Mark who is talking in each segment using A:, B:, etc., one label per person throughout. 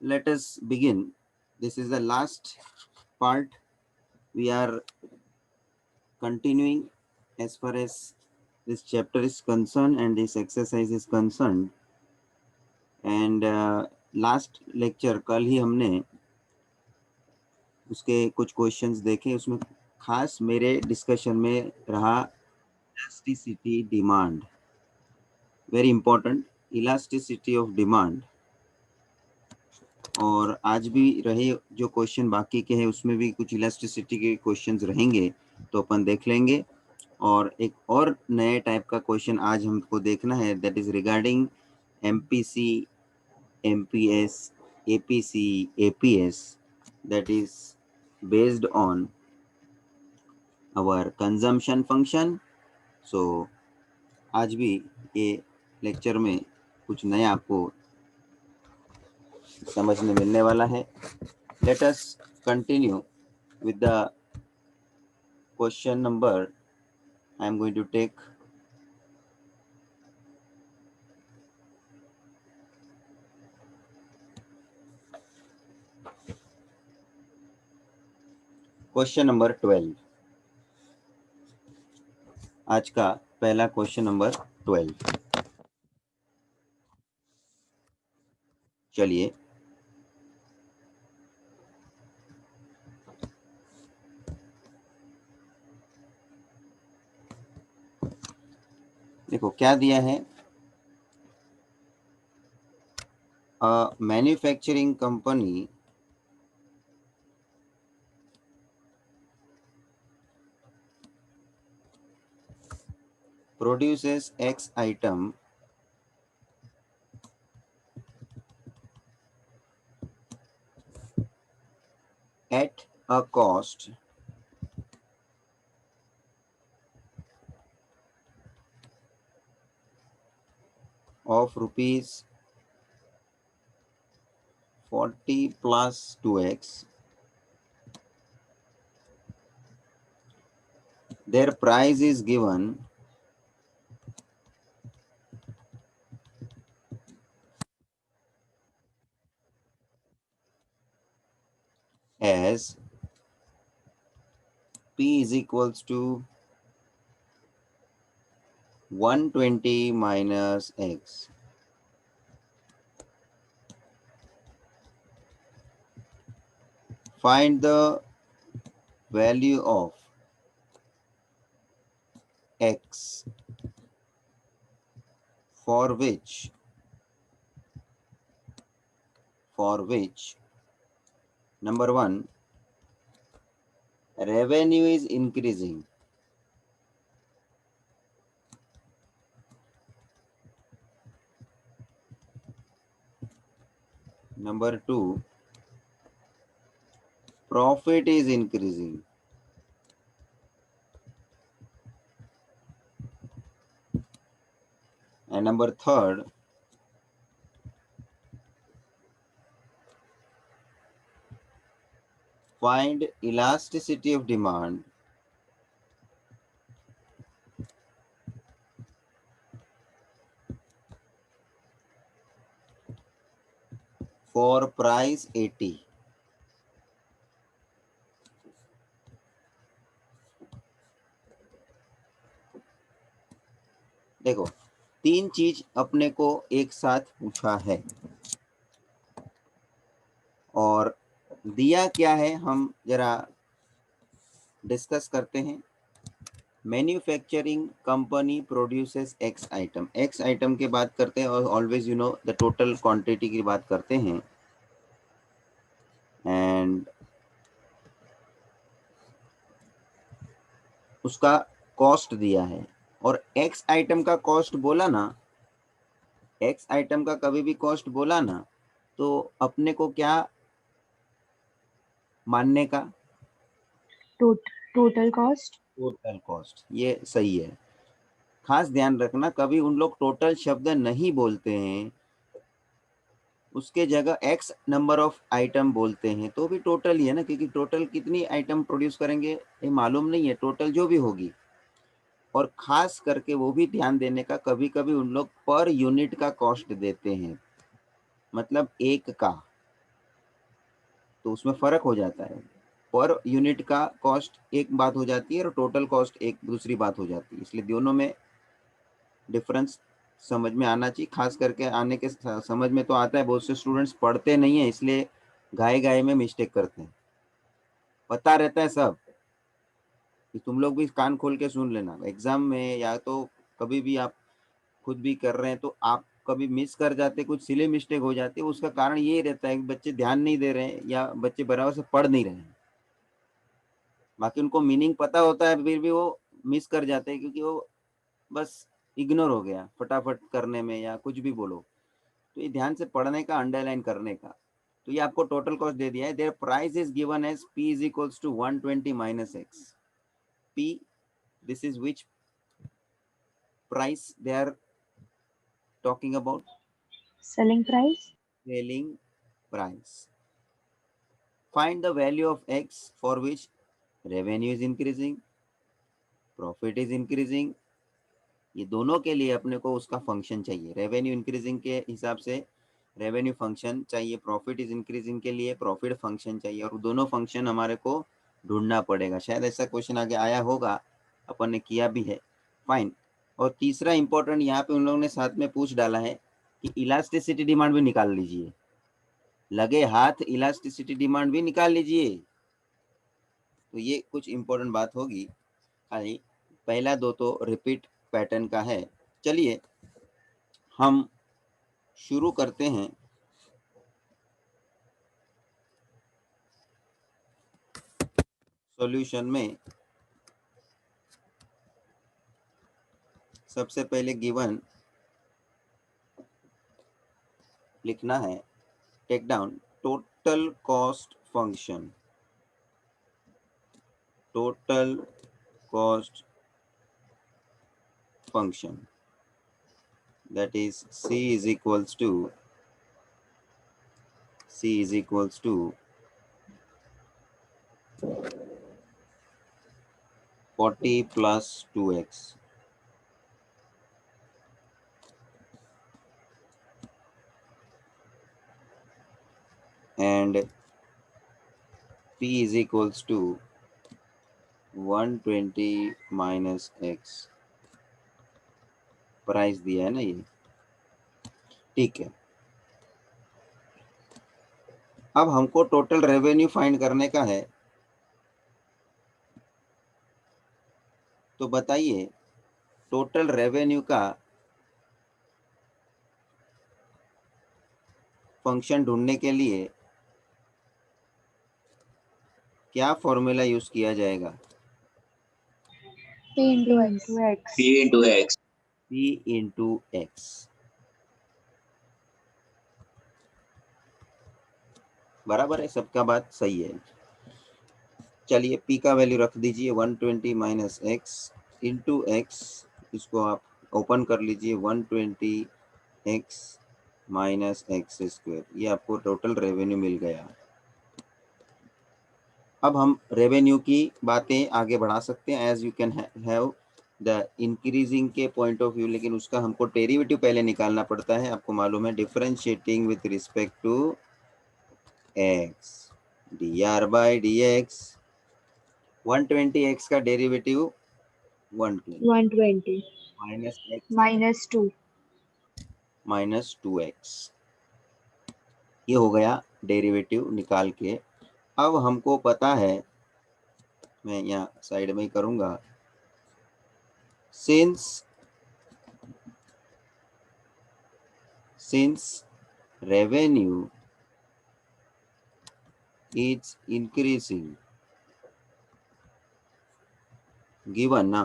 A: let us begin. This is the last part. We are continuing as far as this chapter is concerned and this exercise is concerned. And last lecture कल ही हमने उसके कुछ questions देखे. उसमें खास मेरे discussion में रहा elasticity demand. Very important, elasticity of demand. और आज भी रहे जो क्वेश्चन बाकी के हैं उसमें भी कुछ इलास्टिसिटी के क्वेश्चंस रहेंगे तो अपन देख लेंगे. और एक और नए टाइप का क्वेश्चन आज हमको देखना है, that is regarding MPC, MPS, APC, APS, that is based on our consumption function. So आज भी ये लेक्चर में कुछ नया आपको समझने मिलने वाला है. Let us continue with the question number. I am going to take question number 12. आज का पहला क्वेश्चन नंबर 12. चलिए देखो क्या दिया है. Manufacturing company produces X item at a cost of rupees 40 plus 2x. Their price is given as P is equals to 120 minus X. Find the value of X for which number 1, revenue is increasing. Number 2, profit is increasing. And number 3, find elasticity of demand for price 80. देखो 3 चीज अपने को एक साथ पूछा है और दिया क्या है हम जरा डिस्कस करते हैं. Manufacturing company produces x item. X item की बात करते हैं और always you know the total quantity की बात करते हैं. एंड उसका कॉस्ट दिया है और एक्स आइटम का कॉस्ट बोला ना, एक्स आइटम का कभी भी कॉस्ट बोला ना तो अपने को क्या मानने का,
B: टोटल कॉस्ट.
A: Total cost. ये सही है. खास ध्यान रखना कभी उन लोग टोटल शब्द नहीं बोलते हैं, उसके जगह एक्स नंबर ऑफ आइटम बोलते हैं तो भी टोटल ही है ना, क्योंकि टोटल कितनी आइटम प्रोड्यूस करेंगे ये मालूम नहीं है, टोटल जो भी होगी. और खास करके वो भी ध्यान देने का, कभी कभी उन लोग पर यूनिट का कॉस्ट देते हैं, मतलब एक का. तो उसमें फर्क हो जाता है। पर यूनिट का कॉस्ट एक बात हो जाती है और टोटल कॉस्ट एक दूसरी बात हो जाती है, इसलिए दोनों में डिफरेंस समझ में आना चाहिए। खास करके आने के समझ में तो आता है, बहुत से स्टूडेंट्स पढ़ते नहीं है इसलिए गाए गाए में मिस्टेक करते हैं। पता रहता है सब, कि तुम लोग भी कान खोल के सुन लेना। एग्जाम में या तो कभी भी आप खुद भी कर रहे हैं तो आप कभी मिस कर जाते, कुछ सिली मिस्टेक हो जाती है, उसका कारण ये रहता है कि बच्चे ध्यान नहीं दे रहे हैं या बच्चे बराबर से पढ़ नहीं रहे हैं। बाकी उनको मीनिंग पता होता है फिर भी वो मिस कर जाते हैं, क्योंकि वो बस इग्नोर हो गया फटाफट करने में या कुछ भी बोलो। तो ये ध्यान से पढ़ने का, अंडरलाइन करने का। तो ये आपको टोटल कॉस्ट दे दिया है। Their price is given as p is equals to 120 minus x। p, this is which price they are talking about?
B: Selling price.
A: Selling price. Find the value of x for which revenue is increasing, profit is increasing। ये दोनों के लिए अपने को उसका function चाहिए। Revenue increasing के हिसाब से रेवेन्यू फंक्शन चाहिए, प्रॉफिट इज इंक्रीजिंग के लिए प्रॉफिट फंक्शन चाहिए, और दोनों फंक्शन हमारे को ढूंढना पड़ेगा। शायद ऐसा क्वेश्चन आगे आया होगा, अपन ने किया भी है। फाइन। और तीसरा इंपॉर्टेंट यहाँ पे उन लोगों ने साथ में पूछ डाला है कि इलास्टिसिटी डिमांड भी निकाल लीजिए। लगे हाथ इलास्टिसिटी डिमांड भी निकाल लीजिए। तो ये कुछ इंपॉर्टेंट बात होगी। खाली पहला दो तो रिपीट पैटर्न का है। चलिए हम शुरू करते हैं। सॉल्यूशन में सबसे पहले गिवन लिखना है, take down total cost function. Total cost function that is c is equals to 40 plus 2x and p is equals to 120 minus x। Price दिया है ना ये, ठीक है। अब हमको टोटल रेवेन्यू फाइंड करने का है। तो बताइए टोटल रेवेन्यू का फंक्शन ढूंढने के लिए क्या फॉर्मूला यूज किया जाएगा?
B: P into X.
C: p into x।
A: p into x. बराबर है, सबका बात सही है। चलिए p का वैल्यू रख दीजिए 120 माइनस एक्स इंटू एक्स। इसको आप ओपन कर लीजिए, 120 एक्स माइनस एक्स स्क्वायर। ये आपको टोटल रेवेन्यू मिल गया। अब हम रेवेन्यू की बातें आगे बढ़ा सकते हैं। As you can have the increasing के पॉइंट ऑफ व्यू, लेकिन उसका हमको डेरिवेटिव पहले निकालना पड़ता है। आपको मालूम है differentiating with respect to x, d R by d x. 120x का derivative 120
B: 120
A: minus x
B: minus 2.
A: Minus 2x। ये हो गया डेरिवेटिव निकाल के। अब हमको पता है, मैं यहाँ साइड में ही करूँगा, since revenue is increasing, given na,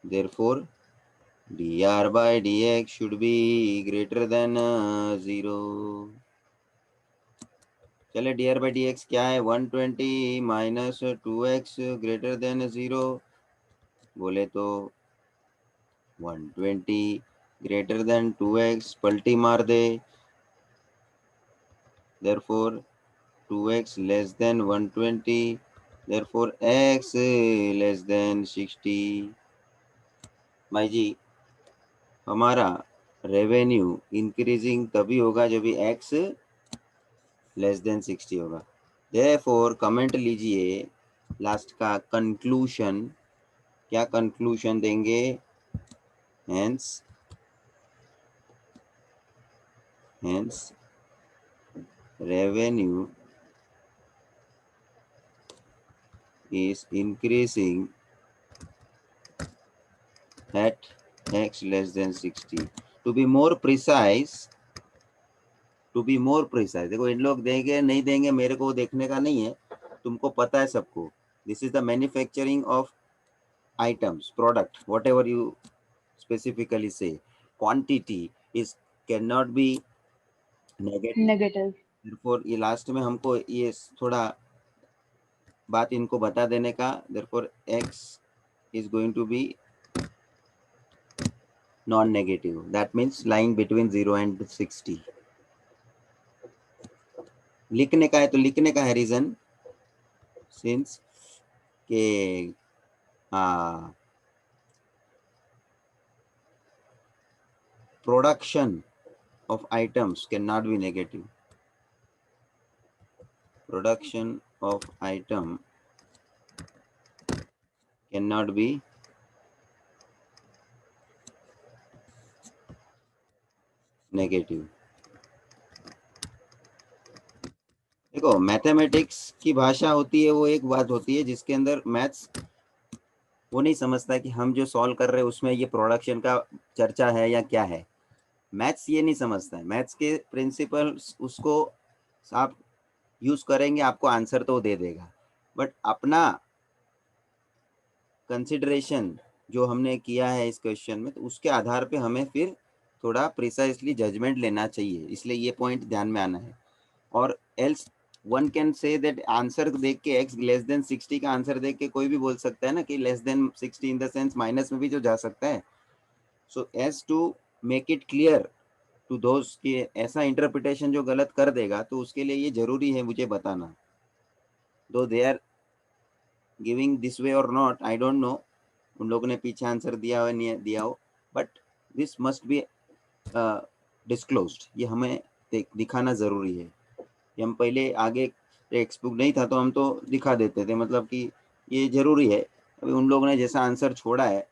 A: therefore dr by dx should be greater than 0। चले dr by dx क्या है? 120 माइनस 2x ग्रेटर देन 0। बोले तो 120 ग्रेटर देन 2x पलटी मार दे, therefore 2x less than 120, therefore x less than 60। भाई जी हमारा revenue increasing तभी होगा जब भी x लेस देन 60 होगा। देयरफॉर कमेंट लीजिए लास्ट का कंक्लूजन, क्या कंक्लूजन देंगे? Hence revenue is increasing at x less than 60. To be more precise, देखो इन लोग देंगे नहीं देंगे मेरे को देखने का नहीं है, तुमको पता है सबको। This is the manufacturing of items, product, whatever you specifically say. Quantity is cannot be negative.
B: Negative.
A: therefore ये लास्ट में हमको ये थोड़ा बात इनको बता देने का, therefore x is going to be non-negative. That means lying between 0 and 60. लिखने का है तो लिखने का है रीजन, सिंस के production of items cannot be negative. Production of item cannot be negative. देखो मैथमेटिक्स की भाषा होती है वो एक बात होती है, जिसके अंदर मैथ्स वो नहीं समझता कि हम जो सॉल्व कर रहे हैं उसमें ये प्रोडक्शन का चर्चा है या क्या है। मैथ्स ये नहीं समझता है, मैथ्स के प्रिंसिपल्स उसको आप यूज करेंगे आपको आंसर तो दे देगा, बट अपना कंसिडरेशन जो हमने किया है इस क्वेश्चन में, तो उसके आधार पे हमें फिर थोड़ा प्रिसाइसली जजमेंट लेना चाहिए, इसलिए ये पॉइंट ध्यान में आना है। और else one can say that answer देख के x लेस देन 60 का आंसर देख के कोई भी बोल सकता है ना कि less than 60 in the sense minus में भी जो जा सकता है। So as to make it clear to दोस्त कि ऐसा इंटरप्रिटेशन जो गलत कर देगा, तो उसके लिए ये जरूरी है मुझे बताना। Though they are giving this way or not, I don't know, उन लोगों ने पीछे आंसर दिया हो नहीं दिया हो, but this must be disclosed, ये हमें दिखाना ज़रूरी है। ये हम पहले आगे टेक्स्ट बुक नहीं था तो हम तो दिखा देते थे, मतलब कि ये ज़रूरी है। अभी उन लोगों ने जैसा आंसर छोड़ा है,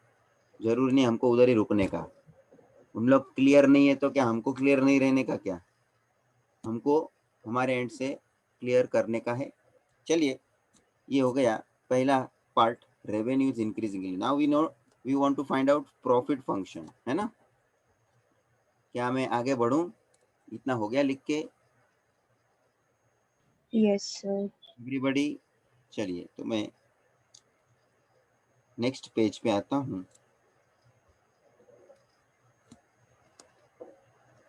A: ज़रूरी नहीं हमको उधर ही रुकने का। उन लोग क्लियर नहीं है तो क्या हमको क्लियर नहीं रहने का? क्या हमको हमारे एंड से क्लियर करने का है। चलिए, ये हो गया पहला part, revenue is increasing. Now we know we want to find out profit function, है ना? क्या मैं आगे बढ़ूं? इतना हो गया लिख के
B: Yes, sir.
A: एवरीबॉडी। चलिए, तो मैं नेक्स्ट पेज पे आता हूँ।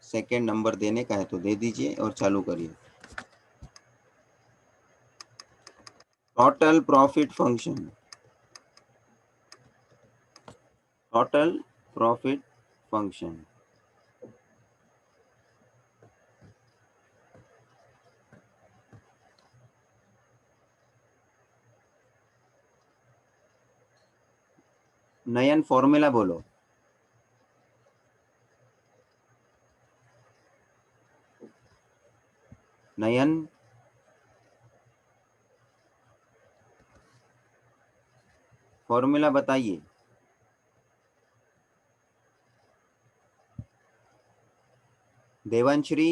A: सेकेंड नंबर देने का है तो दे दीजिए और चालू करिए। Total profit function, total profit function. Nayan formula बोलो। नयन, फॉर्मूला बताइए। Devanshree,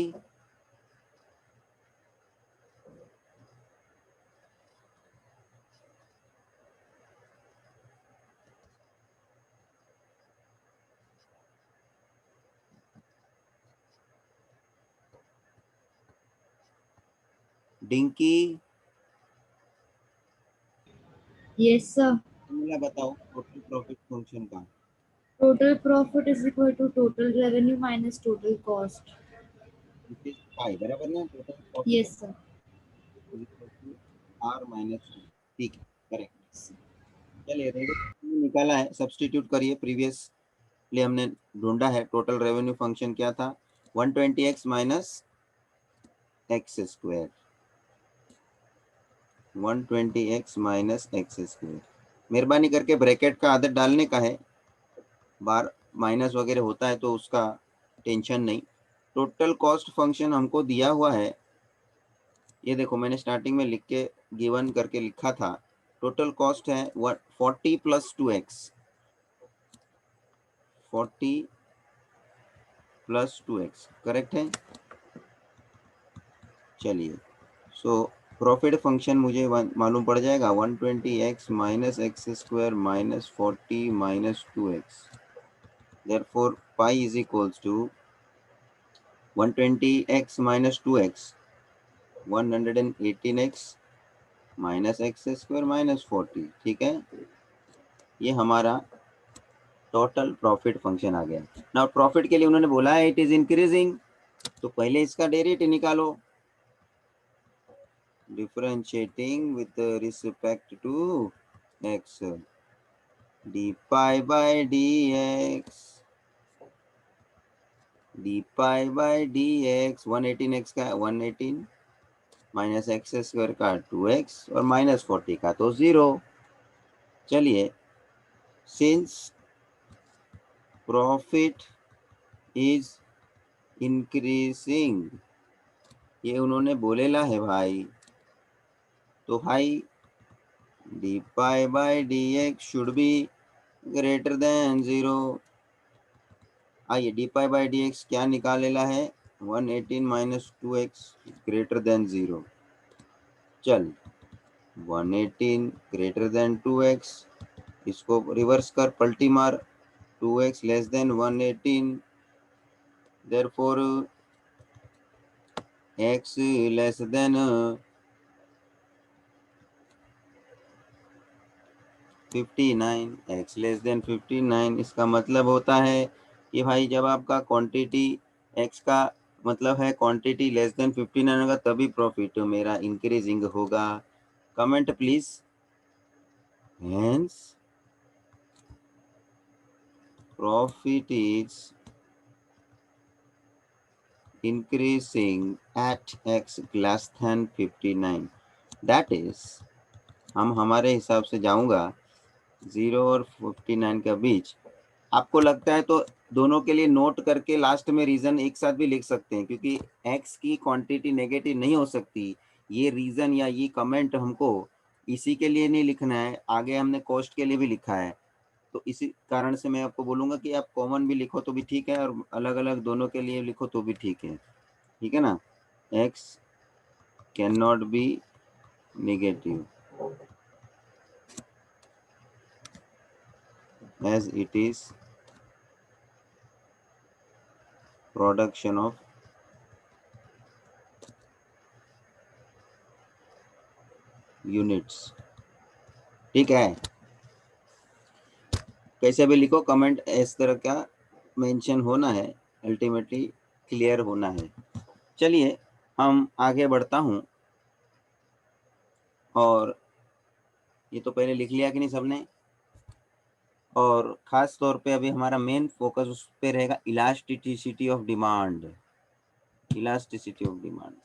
A: Dinki,
C: Yes, sir.
A: Formula बताओ टोटल प्रॉफिट फंक्शन का।
C: Total profit is equal to total revenue minus total cost.
A: Which is pi, बराबर ना? Total profit
C: Yes, sir.
A: Is equal to R minus T. ठीक है, correct. चलिए, revenue निकाला है, substitute करिए। प्रीवियस लिए हमने ढूंढा है टोटल रेवेन्यू फंक्शन क्या था, 120x minus x square, 120x minus x square. मेहरबानी करके ब्रैकेट का आदत डालने का है, बार माइनस वगैरह होता है तो उसका टेंशन नहीं। टोटल कॉस्ट फंक्शन हमको दिया हुआ है ये देखो मैंने स्टार्टिंग में लिख के गिवन करके लिखा था, टोटल कॉस्ट है 40 plus 2x, 40 plus 2x correct है। चलिए सो प्रॉफिट फंक्शन मुझे मालूम पड़ जाएगा 120x minus x square minus 40 minus 2x, therefore pi is equals to 120x minus 2x 118x minus x square minus 40। ठीक है, ये हमारा टोटल प्रॉफिट फंक्शन आ गया। नाउ प्रॉफिट के लिए उन्होंने बोला है इट इज इंक्रीजिंग, तो पहले इसका डेरिवेटिव निकालो, differentiating with respect to x, d pi by d x, d pi by d x 118x का 118 माइनस एक्स स्क्वायर का 2x और माइनस 40 का तो 0। चलिए सिंस प्रॉफिट इज इंक्रीजिंग, ये उन्होंने बोलेला है भाई, तो high D pi by d x should be greater than 0। आइए D pi by d x क्या निकालेला है, 118 माइनस 2x ग्रेटर देन 0। चल 118 ग्रेटर देन 2x, इसको रिवर्स कर पलटी मार, 2x less than 118, therefore x less than 59, x less than 59। इसका मतलब होता है कि भाई जब आपका क्वांटिटी x का मतलब है क्वांटिटी लेस देन 59 होगा तभी प्रॉफिट मेरा इंक्रीजिंग होगा। Comment please. Hence profit is increasing at x less than 59, that is हम हमारे हिसाब से जाऊंगा 0 और 59 के बीच। आपको लगता है तो दोनों के लिए नोट करके लास्ट में रीजन एक साथ भी लिख सकते हैं, क्योंकि x की क्वांटिटी नेगेटिव नहीं हो सकती। ये रीजन या ये कमेंट हमको इसी के लिए नहीं लिखना है, आगे हमने कॉस्ट के लिए भी लिखा है, तो इसी कारण से मैं आपको बोलूंगा कि आप कॉमन भी लिखो तो भी ठीक है और अलग अलग दोनों के लिए लिखो तो भी ठीक है। ठीक है ना, x can not be negative as it is production of units। ठीक है, कैसे भी लिखो, कमेंट इस तरह का मेंशन होना है, अल्टीमेटली क्लियर होना है। चलिए हम आगे बढ़ता हूं, और ये तो पहले लिख लिया कि नहीं सबने, और खास तौर पे अभी हमारा मेन फोकस उस पे रहेगा elasticity of demand, elasticity of demand.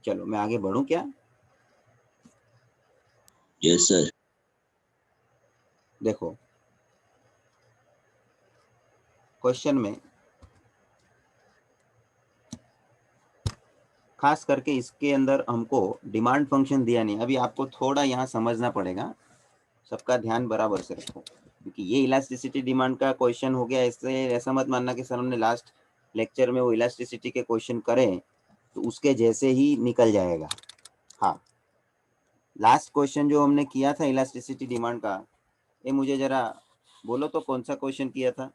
A: चलो मैं आगे बढ़ूं क्या?
D: Yes sir.
A: देखो क्वेश्चन में खास करके इसके अंदर हमको डिमांड फंक्शन दिया नहीं, अभी आपको थोड़ा यहाँ समझना पड़ेगा, सबका ध्यान बराबर से रखो, क्योंकि ये इलास्टिसिटी डिमांड का क्वेश्चन हो गया। इससे ऐसा मत मानना कि सर हमने लास्ट लेक्चर में वो इलास्टिसिटी के क्वेश्चन करें तो उसके जैसे ही निकल जाएगा। हाँ, लास्ट क्वेश्चन जो हमने किया था इलास्टिसिटी डिमांड का, ये मुझे जरा बोलो तो कौन सा क्वेश्चन किया था,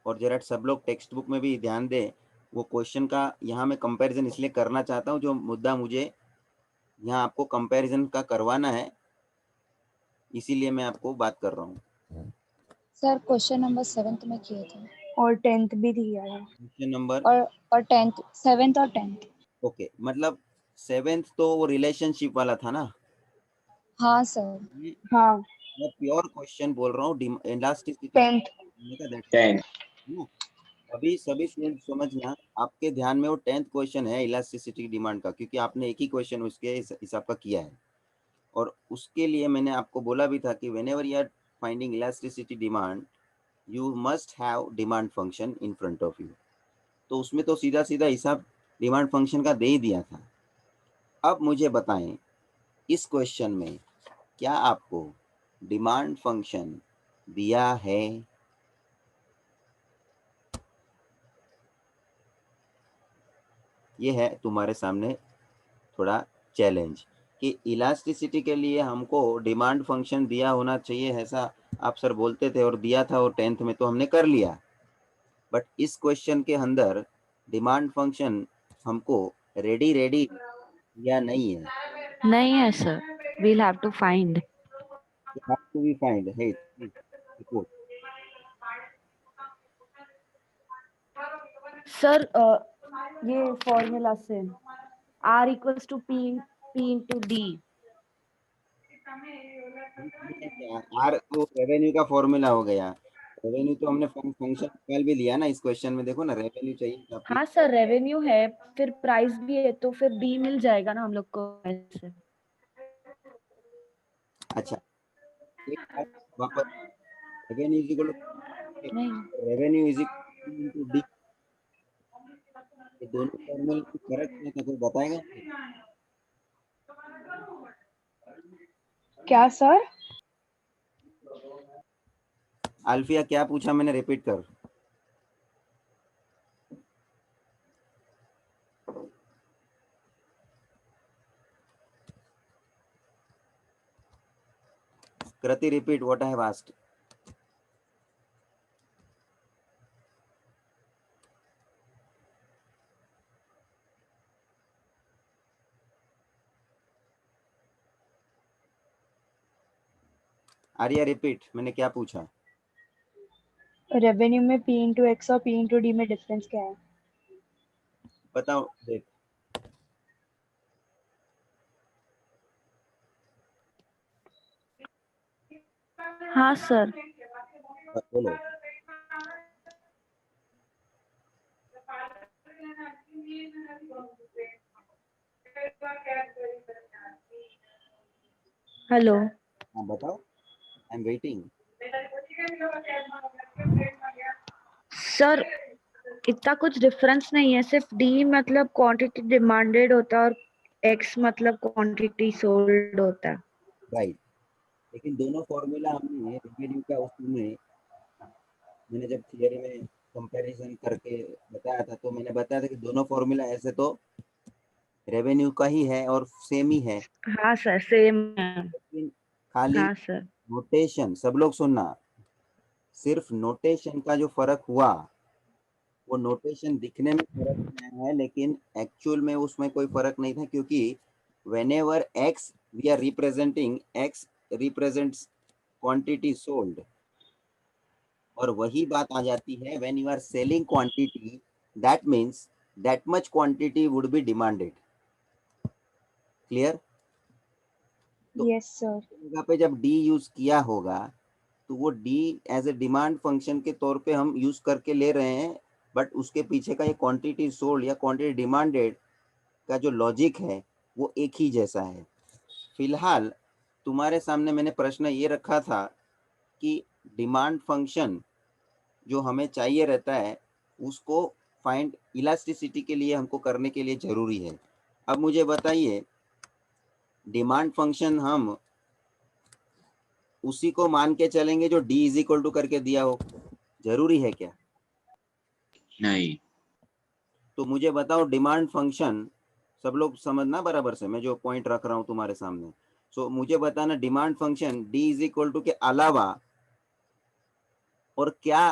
A: और जरा सब लोग टेक्स्ट बुक में भी ध्यान दें वो क्वेश्चन का। यहाँ मैं कंपैरिजन इसलिए करना चाहता हूँ, जो मुद्दा मुझे यहाँ आपको कंपैरिजन का करवाना है, इसीलिए मैं आपको बात कर रहा हूँ।
E: सर क्वेश्चन नंबर 7th में किया था
B: और 10th भी दिया है,
A: क्वेश्चन नंबर
E: और 10th 7th और 10th।
A: ओके, मतलब 7th तो वो रिलेशनशिप वाला था ना।
E: हाँ सर।
B: हाँ
A: मैं प्योर क्वेश्चन बोल रहा हूँ इलास्टिसिटी
B: 10th।
D: टेन।
A: अभी सभी स्टूडेंट समझना, आपके ध्यान में वो 10th क्वेश्चन है इलास्टिसिटी डिमांड का, क्योंकि आपने एक ही क्वेश्चन उसके हिसाब का किया है। और उसके लिए मैंने आपको बोला भी था कि whenever you are finding elasticity demand you must have demand function in front of you. तो उसमें तो सीधा सीधा हिसाब डिमांड फंक्शन का दे ही दिया था। अब मुझे बताएं इस क्वेश्चन में क्या आपको डिमांड फंक्शन दिया है? ये है तुम्हारे सामने थोड़ा चैलेंज कि इलास्टिसिटी के लिए हमको डिमांड फंक्शन दिया होना चाहिए, ऐसा आप सर बोलते थे और दिया था, और 10th में तो हमने कर लिया। बट इस क्वेश्चन के अंदर डिमांड फंक्शन हमको रेडी या नहीं है?
D: नहीं है sir, we'll have to find.
A: You have to be find. Hey, please, report.
D: Sir ये फॉर्मूला से R equals to P into D.
A: R तो रेवेन्यू का फॉर्मूला हो गया। रेवेन्यू तो हमने फंक्शन निकाल भी लिया ना इस क्वेश्चन में, देखो ना रेवेन्यू चाहिए था।
D: हाँ सर, रेवेन्यू है, फिर प्राइस भी है, तो फिर D मिल जाएगा ना हम लोग को ऐसे।
A: अच्छा, एक बात वापस, रेवेन्यू इज इक्वल टू
D: नहीं,
A: revenue is equal to d, ये दोनों फॉर्मूले में फर्क क्या था, कोई बताएगा?
B: क्या सर?
A: अल्फिया क्या पूछा मैंने, रिपीट कर। Kriti repeat what I have asked. Arya repeat, मैंने क्या पूछा?
B: रेवेन्यू में P इंटू एक्स और P इंटू डी में डिफरेंस क्या है?
A: बताओ देख।
D: हाँ सर,
A: बोलो।
D: हेलो
A: हाँ बताओ, आई एम वेटिंग।
D: सर, इतना कुछ डिफरेंस नहीं है, सिर्फ D मतलब क्वांटिटी डिमांडेड होता है और X मतलब क्वांटिटी सोल्ड होता है।
A: राइट, लेकिन दोनों फॉर्मूला हमने रेवेन्यू का उसमें मैंने जब थियरी में कंपैरिजन करके बताया था, तो मैंने बताया था कि दोनों फॉर्मूला ऐसे तो रेवेन्यू का ही है और सेम ही है,
D: हाँ सर, सेम है।
A: लेकिन खाली
D: हाँ सर,
A: नोटेशन, सब लोग सुनना, सिर्फ नोटेशन का जो फर्क हुआ वो नोटेशन दिखने में फर्क आया है, लेकिन एक्चुअल में उसमें कोई फर्क नहीं था, क्योंकि whenever x we are representing, x represents quantity sold, और वही बात आ जाती है when you are selling quantity, that means that much quantity would be demanded. Clear? तो
B: यस सर।
A: जगह पे जब d यूज किया होगा तो वो d as a demand function के तौर पे हम यूज करके ले रहे हैं, बट उसके पीछे का ये क्वांटिटी सोल्ड या क्वांटिटी डिमांडेड का जो लॉजिक है वो एक ही जैसा है। फिलहाल तुम्हारे सामने मैंने प्रश्न ये रखा था कि डिमांड फंक्शन जो हमें चाहिए रहता है उसको फाइंड इलास्टिसिटी के लिए हमको करने के लिए जरूरी है। अब मुझे बताइए, डिमांड फंक्शन हम उसी को मान के चलेंगे जो d इज इक्वल टू करके दिया हो, जरूरी है क्या?
F: नहीं।
A: तो मुझे बताओ डिमांड फंक्शन, सब लोग समझना बराबर से, मैं जो पॉइंट रख रहा हूं तुम्हारे सामने। सो मुझे बताना demand function d is equal to के अलावा और क्या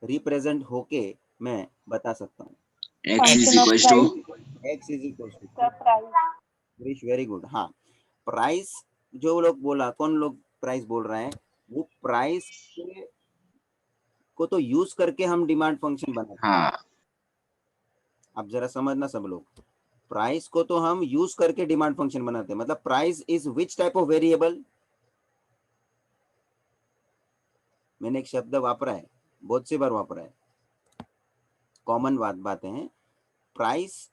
A: रिप्रेजेंट होके मैं बता सकता हूँ?
F: x is
B: function of
F: equals to
B: price.
A: x is equal to
B: price.
A: Very good. हाँ, प्राइस जो लोग बोला, कौन लोग प्राइस बोल रहे हैं, वो प्राइस को तो यूज करके हम डिमांड फंक्शन बनाते हैं।
F: हाँ
A: अब जरा समझना सब लोग, प्राइस को तो हम यूज करके डिमांड फंक्शन बनाते हैं। मतलब price is which type of variable, मैंने एक शब्द वापरा है, बहुत सी बार वापरा है, कॉमन बातें हैं, प्राइस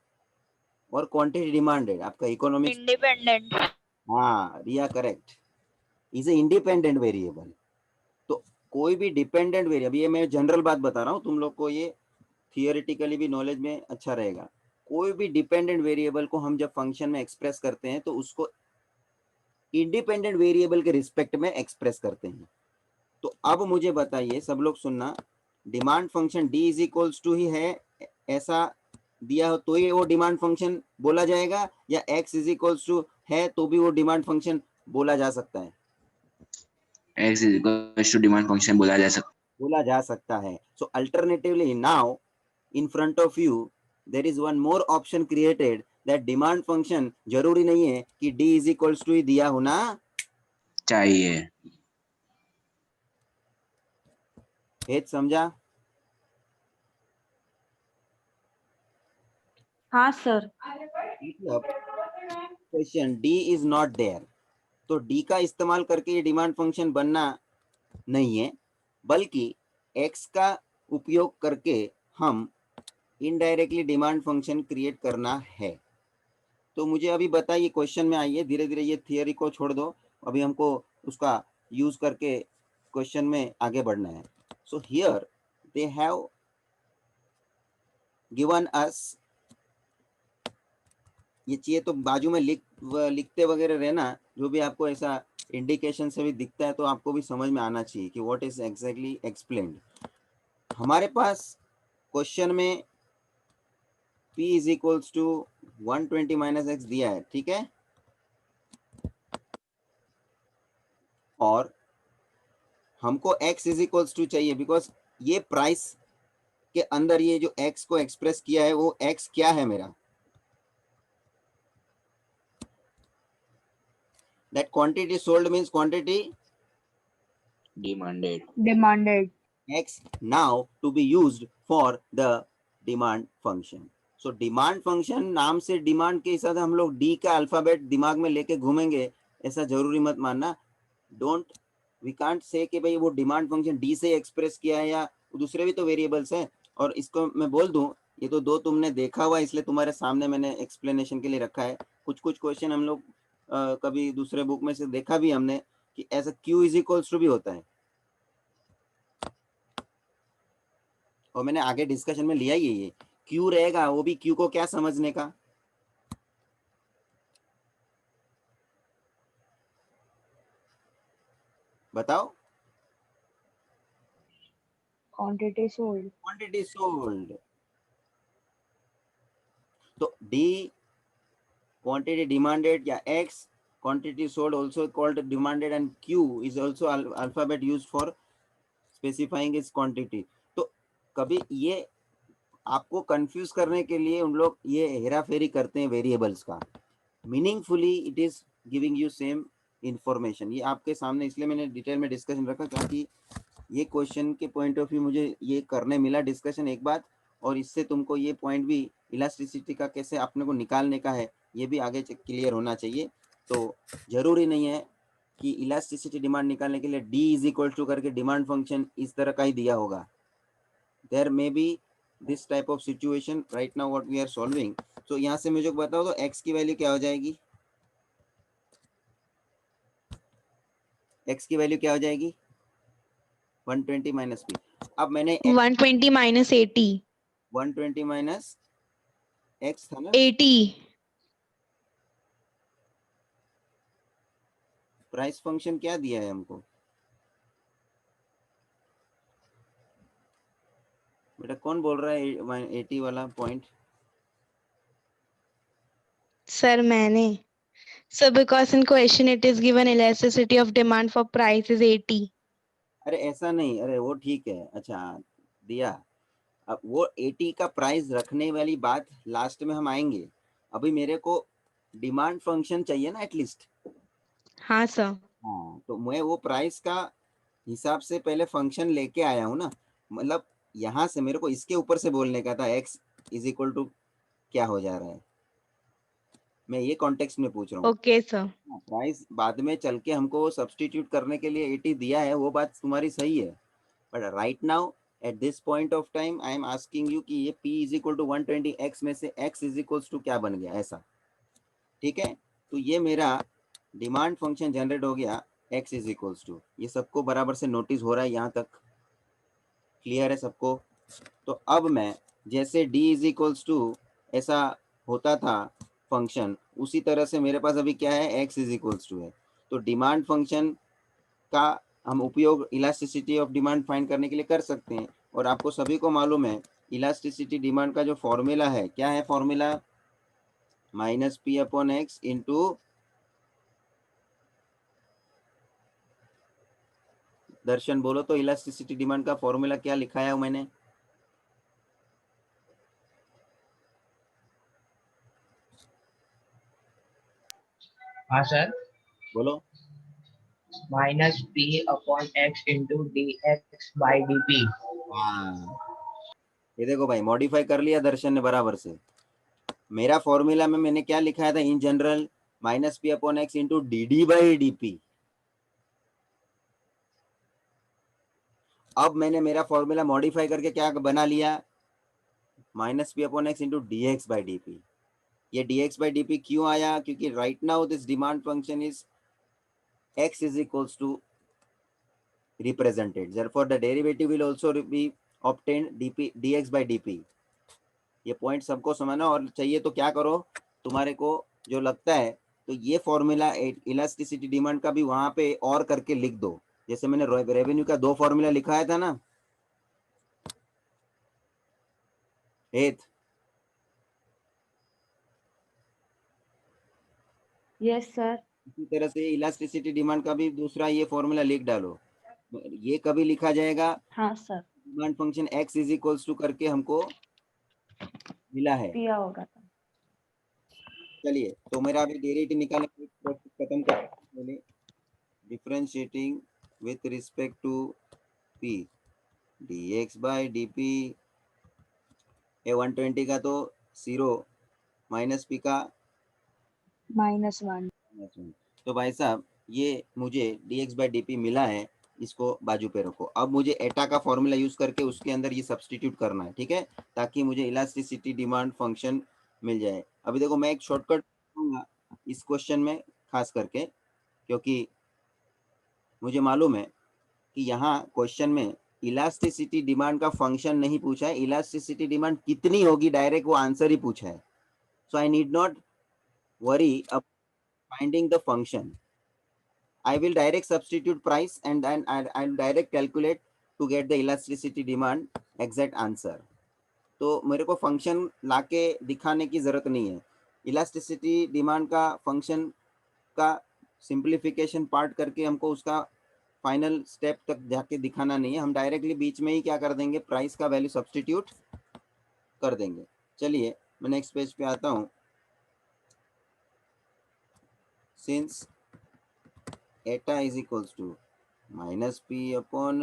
A: और क्वांटिटी डिमांडेड आपका इकोनॉमिक्स।
B: इंडिपेंडेंट।
A: हाँ Riya correct, is a independent variable. तो कोई भी डिपेंडेंट वेरिएबल, ये मैं जनरल बात बता रहा हूँ, तुम लोग को ये थियोरेटिकली भी नॉलेज में अच्छा रहेगा। कोई भी डिपेंडेंट वेरिएबल को हम जब फंक्शन में एक्सप्रेस करते हैं तो उसको इंडिपेंडेंट वेरिएबल के रिस्पेक्ट में एक्सप्रेस करते हैं। तो अब मुझे बताइए सब लोग सुनना, demand function D is equals to ही है ऐसा दिया हो तो ही वो डिमांड फंक्शन बोला जाएगा, या एक्स इज इक्वल्स टू है तो भी वो डिमांड फंक्शन बोला जा सकता है?
F: x is equal to demand function बोला जा सकता
A: है। So alternatively now in front of you there is one more option created that demand function जरूरी नहीं है कि डी इज इक्वल्स टू ही दिया होना
F: चाहिए।
A: हेत समझा?
D: हाँ सर।
A: Question D is not there, तो डी का इस्तेमाल करके ये डिमांड फंक्शन बनना नहीं है, बल्कि एक्स का उपयोग करके हम इनडायरेक्टली डिमांड फंक्शन क्रिएट करना है। तो मुझे अभी बताइए, क्वेश्चन में आइए, धीरे धीरे ये थियरी को छोड़ दो, अभी हमको उसका यूज करके क्वेश्चन में आगे बढ़ना है। So here they have given us, ये चाहिए तो बाजू में लिखते वगैरह रहना, जो भी आपको ऐसा इंडिकेशन से भी दिखता है तो आपको भी समझ में आना चाहिए कि व्हाट इज एग्जैक्टली एक्सप्लेन्ड। हमारे पास क्वेश्चन में p is equals to 120 minus x दिया है, ठीक है, और हमको x इज इक्वल्स टू चाहिए, बिकॉज ये प्राइस के अंदर ये जो x को एक्सप्रेस किया है वो x क्या है मेरा, that quantity sold means quantity
F: demanded
A: x now to be used for the demand function. So demand function नाम से डिमांड के हिसाब से हम लोग d का अल्फाबेट दिमाग में लेके घूमेंगे ऐसा जरूरी मत मानना। डोंट, वी कांट से कि भाई वो डिमांड फंक्शन d से एक्सप्रेस किया है, या दूसरे भी तो वेरिएबल्स हैं। और इसको मैं बोल दूं, ये तो दो तुमने देखा हुआ इसलिए तुम्हारे सामने मैंने एक्सप्लेनेशन के लिए रखा है। कुछ कुछ क्वेश्चन हम लोग कभी दूसरे बुक में से देखा भी हमने कि ऐसा q इज इक्वल्स टू भी होता है, और मैंने आगे डिस्कशन में लिया ही ये q रहेगा, वो भी q को क्या समझने का, बताओ?
B: Quantity sold.
A: Quantity sold. तो d quantity demanded या x quantity sold also called demanded, and q is also alphabet used for specifying its quantity. तो कभी ये आपको कंफ्यूज करने के लिए उन लोग ये हेरा फेरी करते हैं वेरिएबल्स का, meaningfully it is giving you same information. ये आपके सामने इसलिए मैंने डिटेल में डिस्कशन रखा क्योंकि ये क्वेश्चन के पॉइंट ऑफ व्यू मुझे ये करने मिला डिस्कशन एक बात, और इससे तुमको ये पॉइंट भी इलास्टिसिटी का कैसे अपने को निकालने का है ये भी आगे क्लियर होना चाहिए। तो जरूरी नहीं है कि इलास्टिसिटी डिमांड निकालने के लिए d इज इक्वल टू करके डिमांड फंक्शन इस तरह का ही दिया होगा। There may be this type of situation right now what we are solving. तो यहाँ से मुझे बताओ तो x की वैल्यू क्या हो जाएगी, x की वैल्यू क्या हो जाएगी 120 माइनस p। अब मैंने
G: 120 minus 80
A: 120 माइनस x था ना,
G: 80
A: प्राइस फंक्शन क्या दिया है हमको बेटा, कौन बोल रहा है 80 वाला पॉइंट?
G: sir मैंने so because in question it is given elasticity of demand for price is 80।
A: अरे ऐसा नहीं, अरे वो ठीक है, अच्छा दिया। अब वो 80 का प्राइस रखने वाली बात लास्ट में हम आएंगे, अभी मेरे को डिमांड फंक्शन चाहिए ना एटलीस्ट।
G: हाँ सर।
A: हाँ, तो मैं वो प्राइस का हिसाब से पहले फंक्शन लेके आया हूँ ना, मतलब यहाँ से मेरे को इसके ऊपर से बोलने का था x इज इक्वल टू क्या हो जा रहा है, मैं ये कॉन्टेक्स्ट में पूछ रहा हूँ।
G: Okay sir.
A: प्राइस बाद में चल के हमको सब्सटीट्यूट करने के लिए 80 दिया है, वो बात तुम्हारी सही है, but right now at this point of time I am asking you कि ये p is equal to 120x में से x इज इक्वल्स टू क्या बन गया, ऐसा, ठीक है। तो ये मेरा डिमांड फंक्शन जनरेट हो गया, x इज इक्वल्स टू, ये सबको बराबर से नोटिस हो रहा है, यहाँ तक क्लियर है सबको। तो अब मैं जैसे d इज इक्वल्स टू ऐसा होता था फंक्शन, उसी तरह से मेरे पास अभी क्या है, x इज इक्वल्स टू है। तो डिमांड फंक्शन का हम उपयोग इलास्टिसिटी ऑफ डिमांड फाइंड करने के लिए कर सकते हैं। और आपको सभी को मालूम है इलास्टिसिटी डिमांड का जो फॉर्मूला है, क्या है formula, minus P upon X into, Darshan बोलो तो इलास्टिसिटी डिमांड का फॉर्मूला क्या लिखा है मैंने?
H: हाँ सर,
A: बोलो।
H: Minus P upon X into D X by D P.
A: हाँ, ये देखो भाई, मॉडिफाई कर लिया दर्शन ने बराबर से। मेरा फॉर्मूला में मैंने क्या लिखाया था in general, minus P upon X into D D by D P. अब मैंने मेरा फॉर्मूला मॉडिफाई करके क्या बना लिया, minus P upon X into D X by D P. ये D X by D P क्यों आया, क्योंकि right now this demand function is x is equals to represented, therefore the derivative will also be obtained dp dx by dp। ये point सबको समझना, और चाहिए तो क्या करो, तुम्हारे को जो लगता है तो ये फॉर्मूला इलास्टिसिटी डिमांड का भी वहां पे और करके लिख दो, जैसे मैंने रेवेन्यू का 2 फॉर्मूला लिखाया था ना,
D: यस सर।
A: इसी तरह से इलास्टिसिटी डिमांड का भी दूसरा ये फॉर्मूला लिख डालो। ये कभी लिखा जाएगा,
D: हाँ sir,
A: demand function x is equals to करके हमको मिला है।
D: दिया होगा था।
A: चलिए, तो मेरा अभी डेरिवेटिव निकालने का प्रोसेस खत्म कर, differentiating with respect to p dx by dp, ए 120 का तो 0 माइनस p का
B: -1।
A: तो भाई साहब ये मुझे dx बाई dp मिला है, इसको बाजू पे रखो। अब मुझे एटा का फॉर्मूला यूज करके उसके अंदर ये सब्सटीट्यूट करना है, ठीक है, ताकि मुझे इलास्टिसिटी डिमांड फंक्शन मिल जाए। अभी देखो मैं एक शॉर्टकट दूंगा इस क्वेश्चन में खास करके, क्योंकि मुझे मालूम है कि यहाँ क्वेश्चन में इलास्टिसिटी डिमांड का फंक्शन नहीं पूछा है, इलास्टिसिटी डिमांड कितनी होगी डायरेक्ट वो आंसर ही पूछा है। सो आई नीड नॉट वरी अब finding the function, I will direct substitute price and then I'll direct calculate to get the elasticity demand exact answer। तो मेरे को फंक्शन लाके दिखाने की जरूरत नहीं है, इलास्टिसिटी डिमांड का फंक्शन का सिंप्लीफिकेशन पार्ट करके हमको उसका फाइनल स्टेप तक जाके दिखाना नहीं है, हम डायरेक्टली बीच में ही क्या कर देंगे, प्राइस का वैल्यू सब्सटीट्यूट कर देंगे। चलिए मैं नेक्स्ट पेज पे आता हूँ। Since eta is equals to minus p upon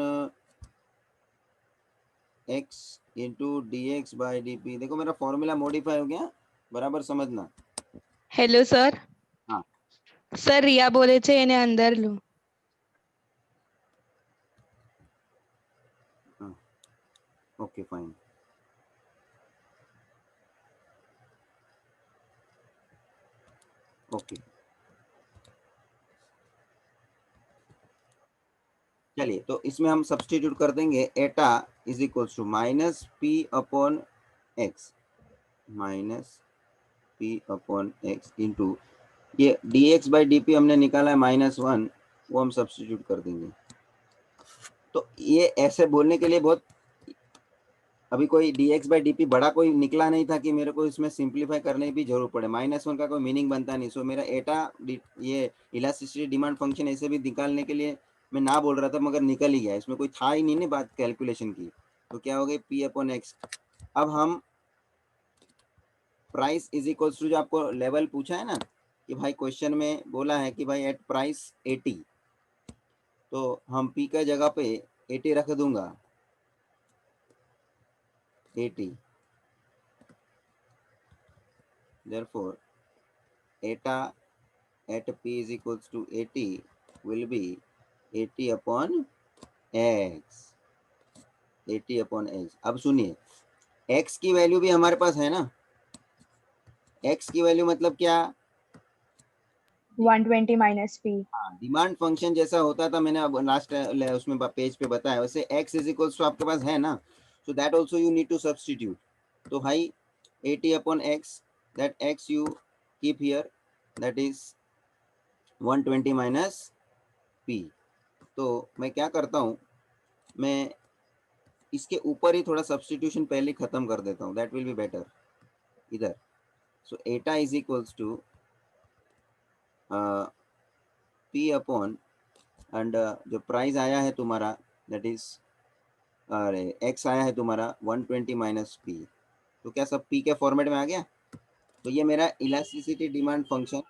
A: x into dx by dp। देखो मेरा फॉर्मूला मॉडिफाई हो गया, बराबर समझना।
G: Hello sir.
A: हाँ
G: સર રિયા બોલે છે એને અંદર લો.
A: Okay fine. ओके चलिए, तो इसमें हम सब्सटीट्यूट कर देंगे eta is equals to minus P upon X, minus P upon X into ये D X by D P हमने निकाला है -1, वो हम सब्सटीट्यूट कर देंगे। तो ये ऐसे बोलने के लिए बहुत, अभी कोई D X by D P बड़ा कोई निकला नहीं था कि मेरे को इसमें सिंप्लीफाई करने की भी जरूरत पड़े, -1 का कोई मीनिंग बनता नहीं। सो मेरा एटा ये इलास्टिसिटी डिमांड फंक्शन ऐसे भी निकालने के लिए मैं ना बोल रहा था, मगर निकल ही गया, इसमें कोई था ही नहीं ना बात कैलकुलेशन की। तो क्या हो गई पी अपॉन एक्स। अब हम प्राइस इज इक्वल्स टू, जो आपको लेवल पूछा है ना कि भाई क्वेश्चन में बोला है कि भाई एट प्राइस 80, तो हम पी का जगह पे 80 रख दूंगा, 80, therefore eta at p is equals to 80 will be 80 upon x, 80 upon x. अब सुनिए, एक्स की वैल्यू भी हमारे पास है ना, एक्स की वैल्यू मतलब क्या,
B: 120 माइनस पी।
A: हाँ, डिमांड फंक्शन जैसा होता था, मैंने अब लास्ट उसमें पेज पे बताया, वैसे x इज इक्वल्स टू आपके पास है ना, so that also you need to substitute. तो भाई 80 upon x, that x you keep here, that is 120 minus p। तो मैं क्या करता हूँ, मैं इसके ऊपर ही थोड़ा सब्स्टिट्यूशन पहले खत्म कर देता हूँ, दैट विल बी बेटर इधर। So eta is equals to p upon, and जो प्राइस आया है तुम्हारा, दैट इज, अरे x आया है तुम्हारा 120 माइनस पी। तो क्या सब p के फॉर्मेट में आ गया, तो ये मेरा इलास्टिसिटी डिमांड फंक्शन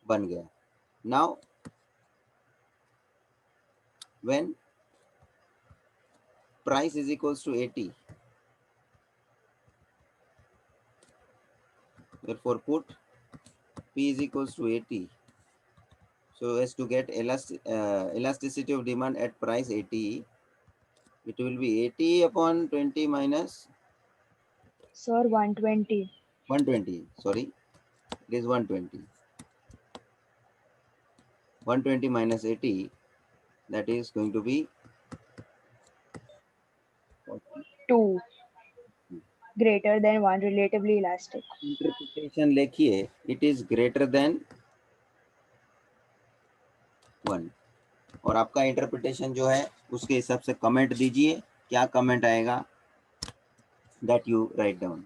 A: बन गया। Now when price is equals to 80, therefore put p is equals to 80, so as to get elasticity of demand at price 80, it will be 80 upon 20 minus
B: sir 120।
A: 120, sorry, it is 120. 120 minus 80, that is going to be
B: 2 greater than 1, relatively elastic।
A: Interpretation लिखिए, it is greater than 1, और आपका interpretation जो है उसके हिसाब से comment दीजिए, क्या कमेंट आएगा that you write down.